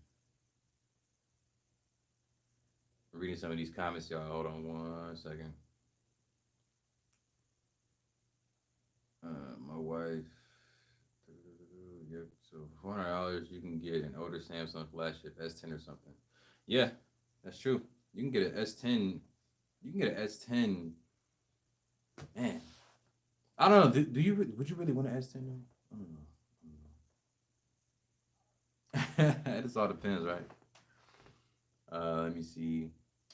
I'm reading some of these comments, y'all. Hold on one second. My wife. Yep. So for $400, you can get an older Samsung flagship S10 or something. Yeah, that's true. You can get an S10. You can get an S10. Man, I don't know. Do you? Would you really want an S10 though? I don't know. It just all depends, right? Let me see.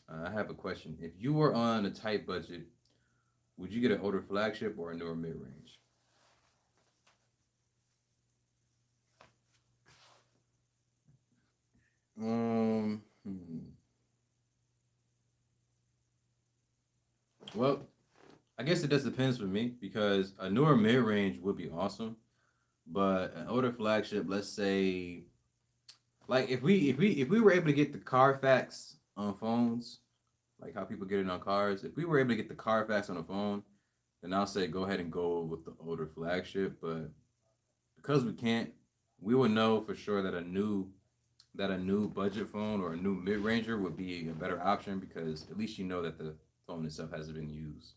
I have a question. If you were on a tight budget, would you get an older flagship or a newer mid range? Hmm. Well, I guess it just depends for me because a newer mid range would be awesome, but an older flagship, let's say, like if we were able to get the Carfax on phones, like how people get it on cars, if we were able to get the Carfax on a phone, then I'll say go ahead and go with the older flagship. But because we can't, we will know for sure that a new budget phone or a new mid ranger would be a better option because at least you know that the phone itself hasn't been used.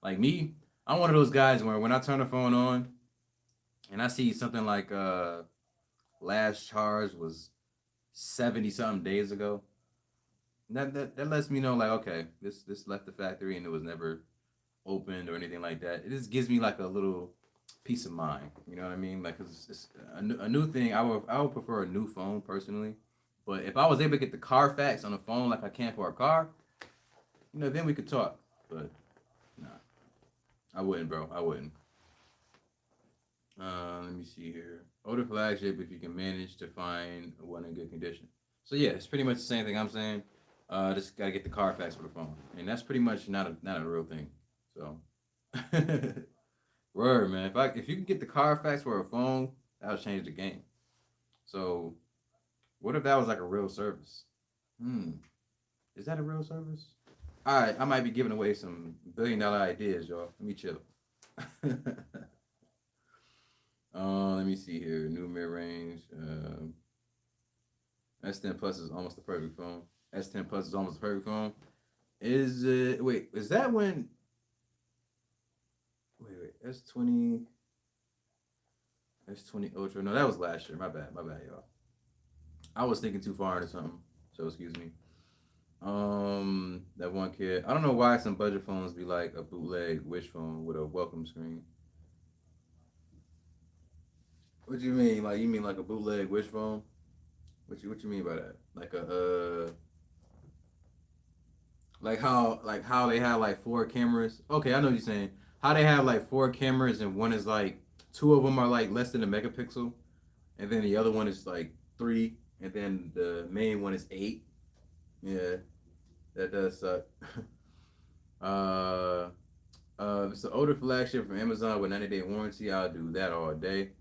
Like me, I'm one of those guys where when I turn the phone on and I see something like last charge was 70 something days ago, that lets me know like okay, this left the factory and it was never opened or anything like that. It just gives me like a little peace of mind. You know what I mean? Like, 'cause it's a new thing. I would prefer a new phone personally, but if I was able to get the Carfax on a phone like I can for a car, then we could talk. But nah, I wouldn't, bro. I wouldn't. Let me see here. Older flagship if you can manage to find one in good condition. So yeah, it's pretty much the same thing I'm saying. Just gotta get the Carfax for the phone, and that's pretty much not a real thing. So, word man, if you can get the Carfax for a phone, that'll change the game. So, what if that was like a real service? Hmm, is that a real service? All right, I might be giving away some $1 billion ideas, y'all. Let me chill. Let me see here. New mid range. S10 Plus is almost the perfect phone. S10 Plus is almost the perfect phone. Is it? Wait, is that when? Wait. S20 Ultra. No, that was last year. My bad, y'all. I was thinking too far into something. So excuse me. That one kid. I don't know why some budget phones be like a bootleg wish phone with a welcome screen. What do you mean? Like you mean like a bootleg wish phone? What you mean by that? Like how they have like four cameras. Okay, I know what you're saying. How they have like four cameras and one is like two of them are like less than a megapixel, and then the other one is like three, and then the main one is eight. Yeah, that does suck. uh, it's an older flagship from Amazon with 90-day warranty. I'll do that all day.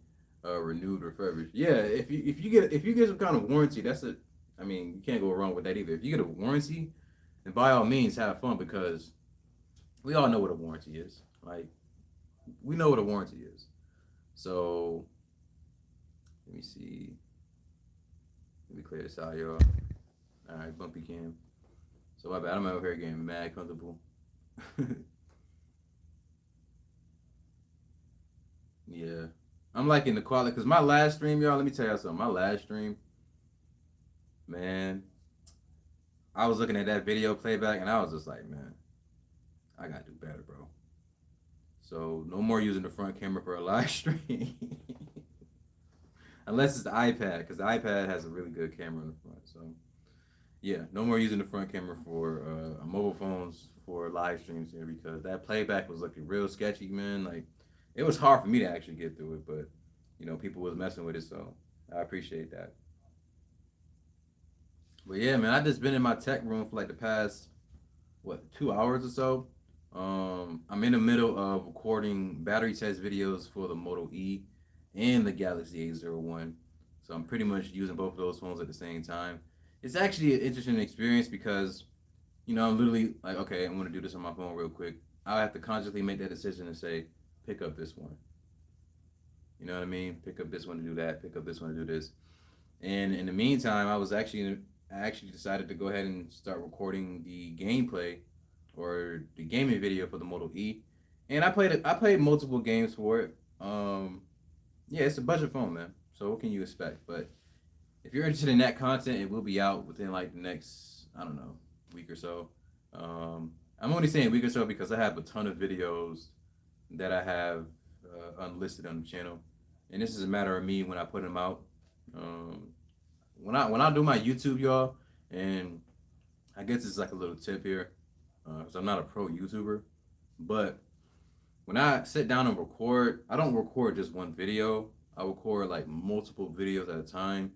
Renewed, refurbished. Yeah, if you get some kind of warranty, that's it. I mean, you can't go wrong with that either. If you get a warranty, then by all means have fun because we all know what a warranty is. Like we know what a warranty is. So let me see. Let me clear this out, y'all. All right, bumpy cam. So my bad. I'm over here getting mad comfortable. Yeah, I'm liking the quality because my last stream, y'all. Let me tell y'all something. My last stream, man. I was looking at that video playback and I was just like, man, I gotta do better, bro. So no more using the front camera for a live stream. Unless it's the iPad, because the iPad has a really good camera in the front. So yeah, no more using the front camera for mobile phones for live streams here because that playback was looking real sketchy, man. Like it was hard for me to actually get through it, but people was messing with it, so I appreciate that. But yeah, man, I just been in my tech room for like the past 2 hours or so. I'm in the middle of recording battery test videos for the Moto E and the Galaxy A01. So I'm pretty much using both of those phones at the same time. It's actually an interesting experience because, I'm literally like, okay, I'm gonna do this on my phone real quick. I have to consciously make that decision and say, pick up this one. You know what I mean? Pick up this one to do that. Pick up this one to do this. And in the meantime, I actually decided to go ahead and start recording the gameplay or the gaming video for the Moto E. And I played multiple games for it. Yeah, it's a budget phone, man. So what can you expect? But if you're interested in that content, it will be out within like the next, I don't know, week or so. I'm only saying week or so because I have a ton of videos that I have unlisted on the channel, and this is a matter of me when I put them out. Um, when I do my YouTube, y'all, and I guess it's like a little tip here, because I'm not a pro YouTuber, but when I sit down and record, I don't record just one video. I record like multiple videos at a time,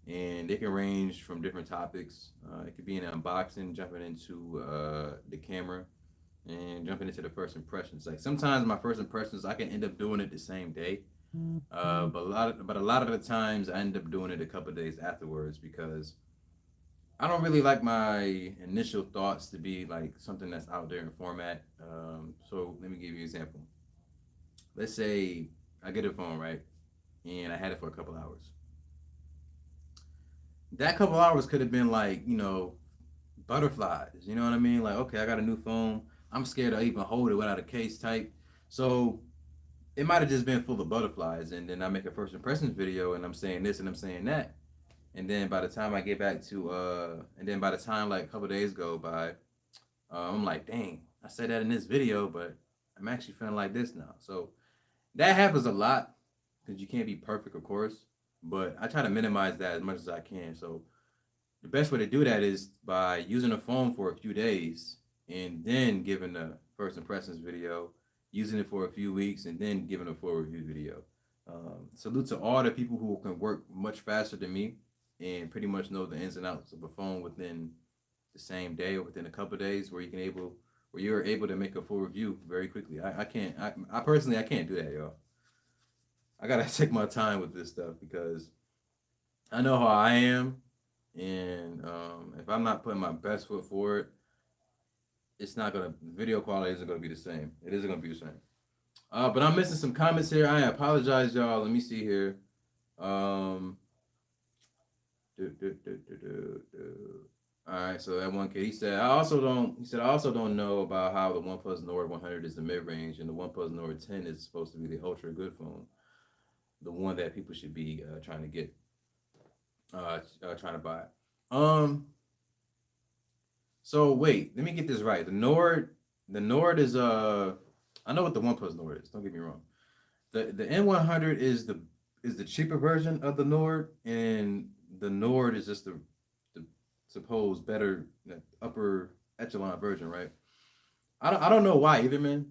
and they can range from different topics. It could be an unboxing, jumping into the camera, and jumping into the first impressions. Like sometimes my first impressions, I can end up doing it the same day, but a lot of the times I end up doing it a couple of days afterwards because I don't really like my initial thoughts to be like something that's out there in format. So let me give you an example. Let's say I get a phone, right, and I had it for a couple hours. That couple hours could have been like, butterflies. You know what I mean? Like, okay, I got a new phone. I'm scared to even hold it without a case type. So it might have just been full of butterflies. And then I make a first impressions video and I'm saying this and I'm saying that. And then by the time I get back to, and then by the time like a couple days go by, I'm like, dang, I said that in this video, but I'm actually feeling like this now. So that happens a lot because you can't be perfect, of course. But I try to minimize that as much as I can. So the best way to do that is by using a phone for a few days and then giving a first impressions video, using it for a few weeks, and then giving a full review video. Salute to all the people who can work much faster than me and pretty much know the ins and outs of a phone within the same day or within a couple of days, where you're able to make a full review very quickly. I can't. I personally I can't do that, y'all. I gotta take my time with this stuff because I know how I am, and if I'm not putting my best foot forward, it's not gonna video quality isn't gonna be the same. It isn't gonna be the same. But I'm missing some comments here. I apologize, y'all. Let me see here. Um, All right, so that one kid, he said, I also don't know about how the OnePlus Nord 100 is the mid range, and the OnePlus Nord 10 is supposed to be the ultra good phone, the one that people should be trying to get, trying to buy. Um, so wait, let me get this right. The Nord is I know what the OnePlus Nord is. Don't get me wrong. The N100 is the cheaper version of the Nord, and the Nord is just the supposed better upper echelon version, right? I don't know why either, man.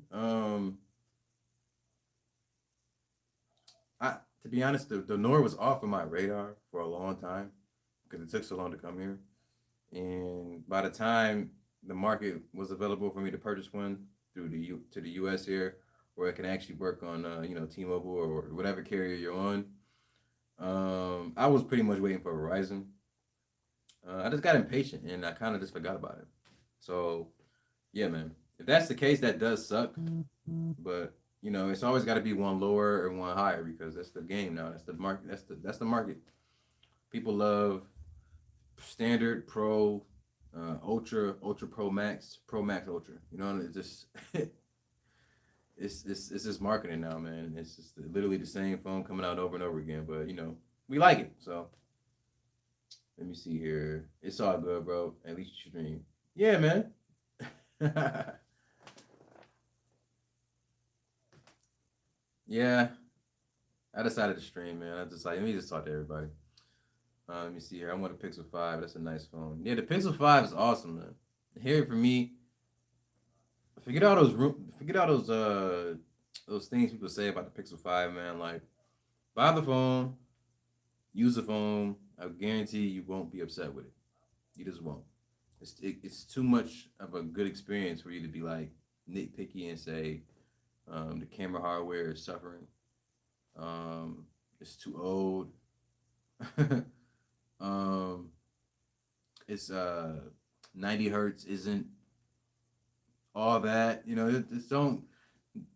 I to be honest, the Nord was off of my radar for a long time because it took so long to come here. And by the time the market was available for me to purchase one through to the U.S. here, where it can actually work on T-Mobile or whatever carrier you're on, I was pretty much waiting for Verizon. I just got impatient and I kind of just forgot about it. So yeah, man, if that's the case, that does suck. But it's always got to be one lower or one higher because that's the game now. That's the market. That's the market. People love standard, pro, ultra, ultra pro max, ultra. It's just it's just marketing now, man. It's just literally the same phone coming out over and over again. But we like it. So let me see here. It's all good, bro. At least you stream. Yeah, man. Yeah, I decided to stream, man. I just like let me just talk to everybody. Let me see here. I want a Pixel 5. That's a nice phone. Yeah, the Pixel 5 is awesome, man. Here for me, forget all those things people say about the Pixel 5, man. Like Buy the phone, use the phone. I guarantee you won't be upset with it. You just won't. It's too much of a good experience for you to be like nitpicky and say the camera hardware is suffering. It's too old. um, it's 90 hertz isn't all that. You know, it's don't.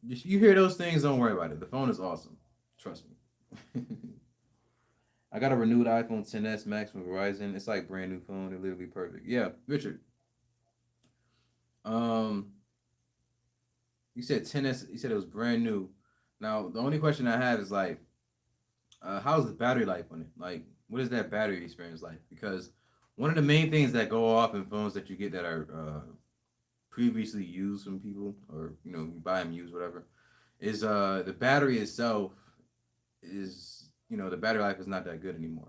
You hear those things, don't worry about it. The phone is awesome. Trust me. I got a renewed iPhone 10s Max from Verizon. It's like brand new phone. They're literally perfect. Yeah, Richard. Um, you said 10s. You said it was brand new. Now the only question I have is like, how's the battery life on it? Like, what is that battery experience like? Because one of the main things that go off in phones that you get that are previously used from people, or you buy them used, whatever, is the battery itself is the battery life is not that good anymore.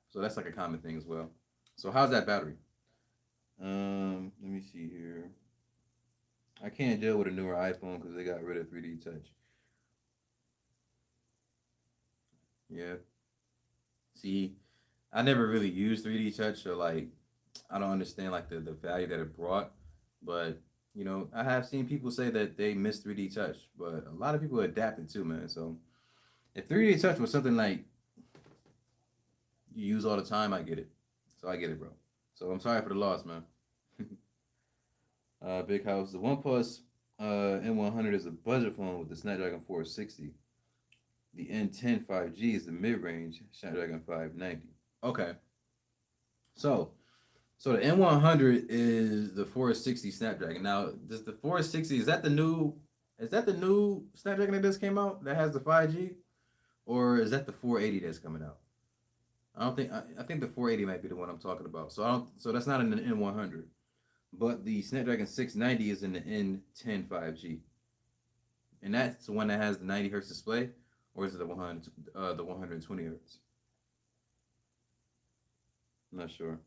So that's like a common thing as well. So how's that battery? Let me see here. I can't deal with a newer iPhone because they got rid of 3D Touch. Yeah. See, I never really used 3D Touch, so like, I don't understand like the value that it brought. But I have seen people say that they miss 3D Touch, but a lot of people adapted too, man. So if 3D Touch was something like you use all the time, I get it. So I get it, bro. So I'm sorry for the loss, man. Big House. The OnePlus N100 is a budget phone with the Snapdragon 460. The N10 5G is the mid-range Snapdragon 590. Okay, so the N100 is the 460 Snapdragon. Now, does the 460 is that the new Snapdragon that just came out that has the 5G, or is that the 480 that's coming out? I don't think I think the 480 might be the one I'm talking about. So I don't so that's not in the N100, but the Snapdragon 690 is in the N10 5G, and that's the one that has the 90 hertz display, or is it the 120 hertz? I'm not sure.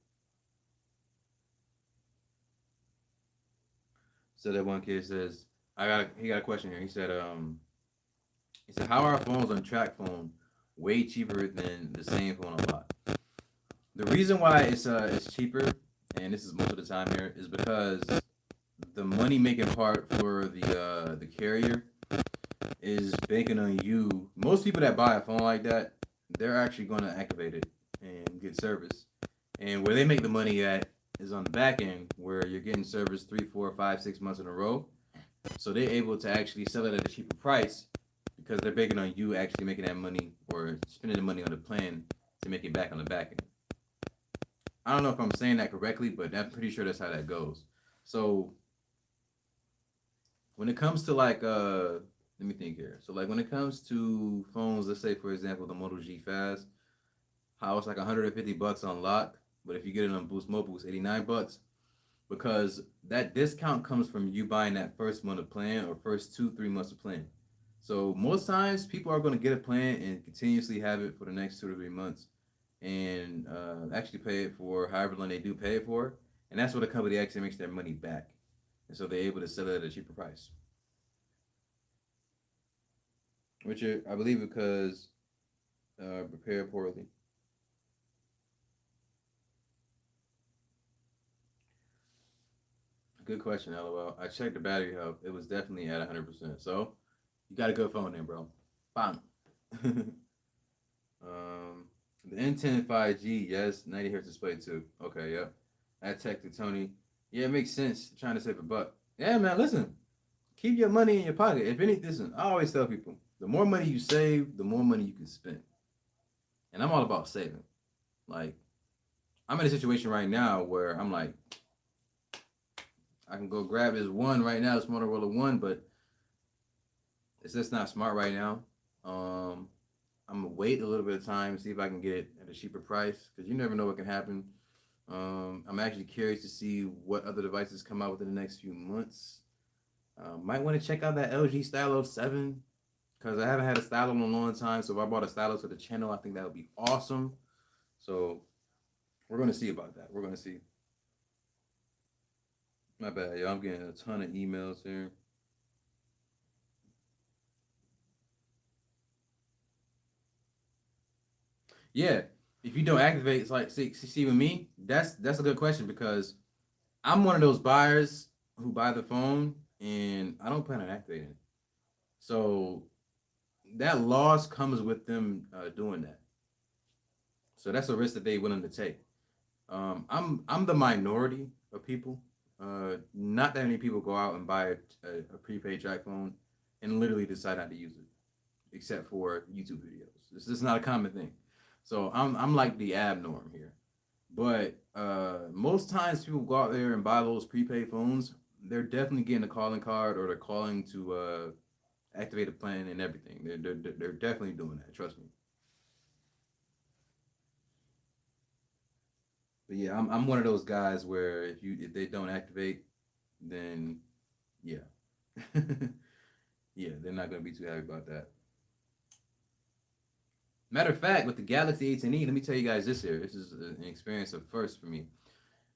So that one kid says, he got a question here. He said, how are phones on track phone way cheaper than the same phone on lot? The reason why it's cheaper, and this is most of the time here, is because the money making part for the carrier is banking on you. Most people that buy a phone like that, they're actually going to activate it and get service. And where they make the money at is on the back end, where you're getting service 3, 4, 5, 6 months in a row. So they're able to actually sell it at a cheaper price because they're banking on you actually making that money or spending the money on the plan to make it back on the back end. I don't know if I'm saying that correctly, but I'm pretty sure that's how that goes. So when it comes to like let me think here. So like when it comes to phones, let's say for example the Moto G Fast, how it's like $150 on lock, but if you get it on Boost Mobile, it's $89 because that discount comes from you buying that first month of plan or first 2-3 months of plan. So most times people are going to get a plan and continuously have it for the next 2 to 3 months, and actually pay it for however long they do pay it for, and that's where the company actually makes their money back, and so they're able to sell it at a cheaper price. Which I believe because prepared poorly. Good question, LOL. I checked the battery health. It was definitely at 100%. So you got a good phone then, bro. Bang. The N10 5G, yes, 90 hertz display too. Okay, yep. I texted Tony. Yeah, it makes sense trying to save a buck. Yeah, man, listen. Keep your money in your pocket. If any, listen, I always tell people, the more money you save, the more money you can spend. And I'm all about saving. Like, I'm in a situation right now where I'm like, I can go grab this one right now, this Motorola one, but it's just not smart right now. Um, I'm gonna wait a little bit of time, see if I can get it at a cheaper price, because you never know what can happen. I'm actually curious to see what other devices come out within the next few months. Might want to check out that LG Stylus 7, because I haven't had a stylus in a long time. So if I bought a stylus for the channel, I think that would be awesome. So we're gonna see about that. We're gonna see. My bad, yo. I'm getting a ton of emails here. Yeah, if you don't activate, it's like see with me. That's a good question because I'm one of those buyers who buy the phone and I don't plan on activating it. So that loss comes with them doing that. So that's a risk that they willing to take. I'm the minority of people. Not that many people go out and buy a prepaid track phone and literally decide not to use it, except for YouTube videos. This is not a common thing. So I'm like the abnorm here. But most times people go out there and buy those prepaid phones. They're definitely getting a calling card or they're calling to activate a plan and everything. They're definitely doing that. Trust me. But yeah, I'm one of those guys where if they don't activate, then yeah, yeah, they're not gonna be too happy about that. Matter of fact, with the Galaxy A10e, let me tell you guys this here. This is an experience of first for me.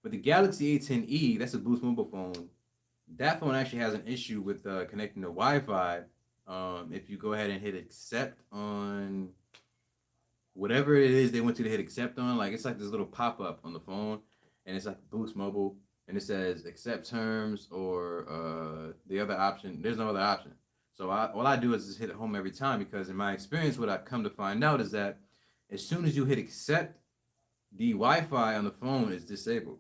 With the Galaxy A10e, that's a Boost mobile phone. That phone actually has an issue with connecting to Wi-Fi. If you go ahead and hit accept on whatever it is they want you to hit accept on, like it's like this little pop up on the phone, and it's like Boost Mobile, and it says accept terms or the other option. There's no other option. So all I do is just hit home every time because in my experience, what I come to find out is that as soon as you hit accept, the Wi-Fi on the phone is disabled.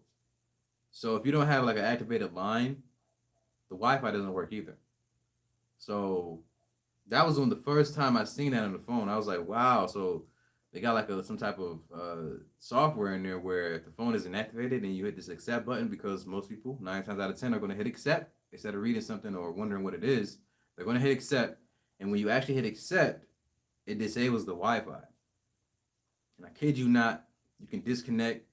So if you don't have like an activated line, the Wi-Fi doesn't work either. So that was on the first time I seen that on the phone. I was like, wow. So they got like some type of software in there where if the phone isn't activated and you hit this accept button, because most people 9 times out of 10 are going to hit accept instead of reading something or wondering what it is. They're going to hit accept, and when you actually hit accept, it disables the Wi-Fi. And I kid you not, you can disconnect,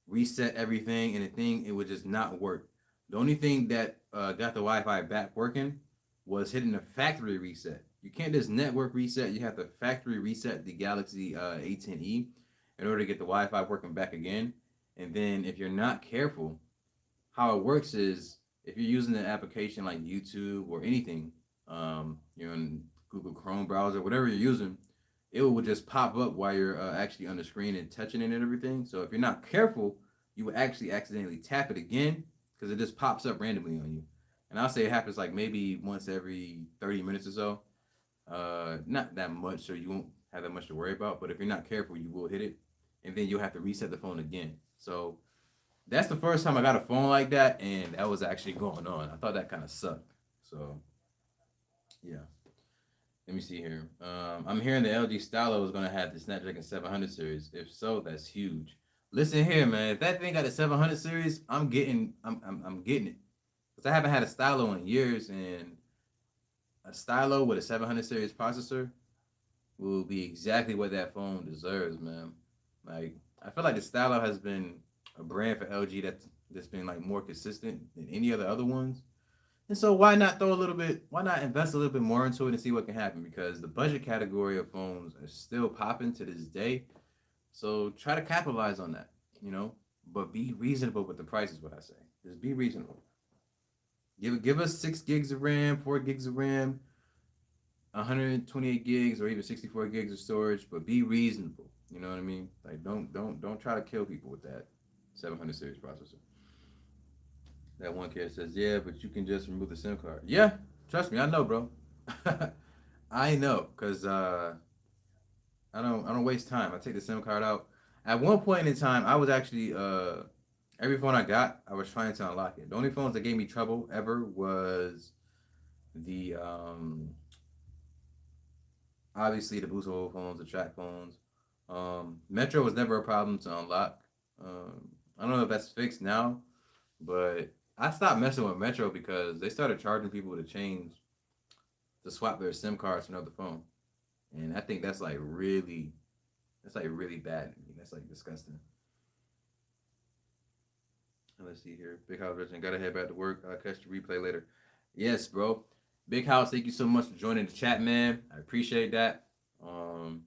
reset everything, and the thing it would just not work. The only thing that got the Wi-Fi back working was hitting the factory reset. You can't just network reset. You have to factory reset the Galaxy A10e in order to get the Wi-Fi working back again. And then if you're not careful, how it works is if you're using an application like YouTube or anything, you're in Google Chrome browser, whatever you're using, it will just pop up while you're actually on the screen and touching it and everything. So if you're not careful, you will actually accidentally tap it again because it just pops up randomly on you. And I'll say it happens like maybe once every 30 minutes or so. Not that much, so you won't have that much to worry about. But if you're not careful, you will hit it, and then you'll have to reset the phone again. So that's the first time I got a phone like that, and that was actually going on. I thought that kind of sucked. So yeah. Let me see here. I'm hearing the LG Stylus is gonna have the Snapdragon 700 series. If so, that's huge. Listen here, man. If that thing got the 700 series, I'm getting it. Cause I haven't had a Stylo in years, and a Stylo with a 700 series processor will be exactly what that phone deserves, man. Like I feel like the Stylo has been a brand for LG that's been like more consistent than any of the other ones. And so why not throw a little bit? Why not invest a little bit more into it and see what can happen? Because the budget category of phones are still popping to this day. So try to capitalize on that, But be reasonable with the price is what I say. Just be reasonable. Give us 6 gigs of RAM, 4 gigs of RAM, 128 gigs, or even 64 gigs of storage. But be reasonable. You know what I mean? Like don't try to kill people with that 700 series processor. That one kid says, "Yeah, but you can just remove the SIM card." Yeah, trust me, I know, bro. I know, cause I don't waste time. I take the SIM card out. At one point in time, I was actually every phone I got, I was trying to unlock it. The only phones that gave me trouble ever was the obviously the boost mobile phones, the track phones. Metro was never a problem to unlock. I don't know if that's fixed now, but I stopped messing with Metro because they started charging people to swap their SIM cards to another phone, and I think that's like really bad. I mean, that's like disgusting. Let's see here, Big House Richard, gotta head back to work. I'll catch the replay later. Yes, bro. Big House, thank you so much for joining the chat, man. I appreciate that. Um,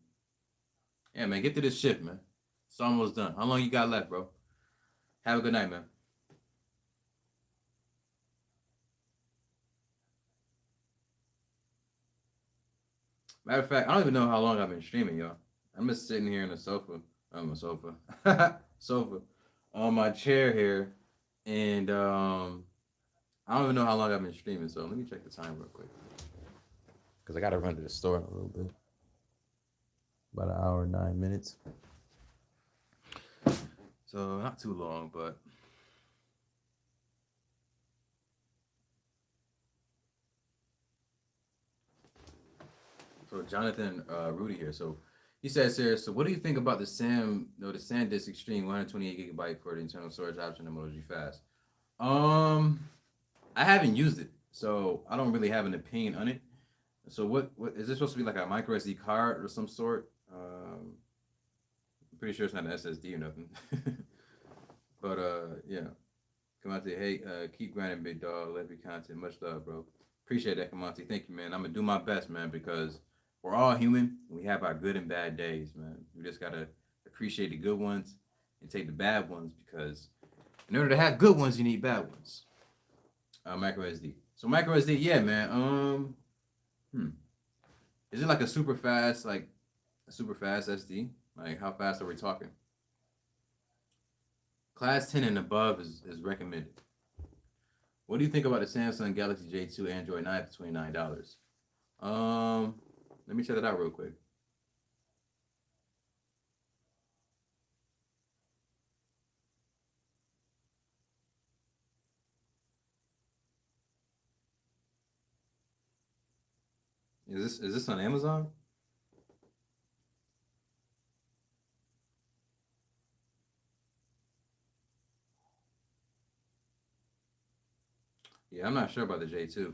yeah, man, get to this shift, man. It's almost done. How long you got left, bro? Have a good night, man. Matter of fact, I don't even know how long I've been streaming, y'all. I'm just sitting here on the sofa on my sofa, sofa, on my chair here, and I don't even know how long I've been streaming. So let me check the time real quick, because I gotta run to the store in a little bit. About an hour and 9 minutes. So not too long, but so Jonathan Rudy here. So he says here, so what do you think about the SanDisk Extreme 128 gigabyte for the internal storage option in Moto G Fast? I haven't used it, so I don't really have an opinion on it. So what is this supposed to be, like a micro SD card or some sort? I'm pretty sure it's not an SSD or nothing. But yeah. Kamante, hey, keep grinding, big dog. Love your content. Much love, bro. Appreciate that, Kamante. Thank you, man. I'm gonna do my best, man, because we're all human. We have our good and bad days, man. We just gotta appreciate the good ones and take the bad ones, because in order to have good ones, you need bad ones. Micro SD. So micro SD, yeah, man. Is it like a super fast SD? Like, how fast are we talking? Class 10 and above is recommended. What do you think about the Samsung Galaxy J2 Android 9 for $29? Let me check that out real quick. Is this on Amazon? Yeah, I'm not sure about the J2.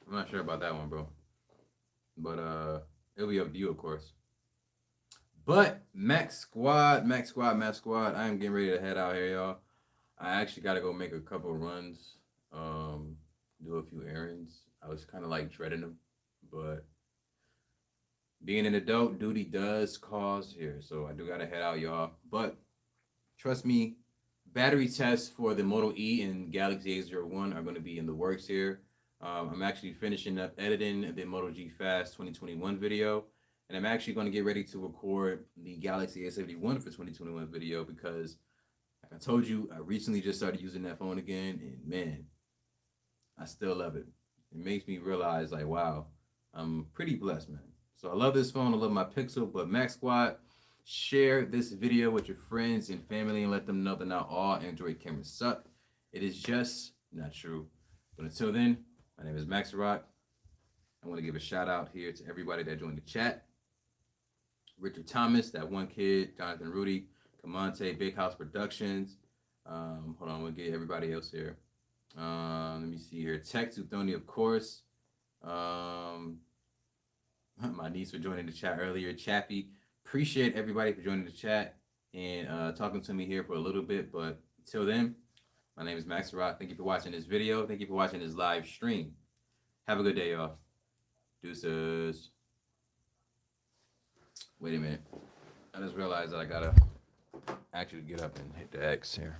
I'm not sure about that one, bro. But it'll be up to you, of course. But Max Squad, I am getting ready to head out here, y'all. I actually gotta go make a couple runs, do a few errands. I was kind of like dreading them, but being an adult, duty does cause here, so I do gotta head out, y'all. But trust me, battery tests for the Moto E and Galaxy A01 are going to be in the works here. I'm actually finishing up editing the Moto G Fast 2021 video, and I'm actually going to get ready to record the Galaxy A71 for 2021 video, because, like I told you, I recently just started using that phone again, and man, I still love it. It makes me realize, like, wow, I'm pretty blessed, man. So I love this phone. I love my Pixel. But Max Squad, share this video with your friends and family and let them know that not all Android cameras suck. It is just not true. But until then, my name is Max Rock. I want to give a shout out here to everybody that joined the chat. Richard Thomas, that one kid, Jonathan Rudy, Kamante, Big House Productions. Hold on, we'll get everybody else here. Let me see here. Tech Tuthoni, of course. My niece for joining the chat earlier. Chappie. Appreciate everybody for joining the chat and talking to me here for a little bit. But until then, my name is Max Rock. Thank you for watching this video. Thank you for watching this live stream. Have a good day, y'all. Deuces. Wait a minute. I just realized that I gotta actually get up and hit the X here.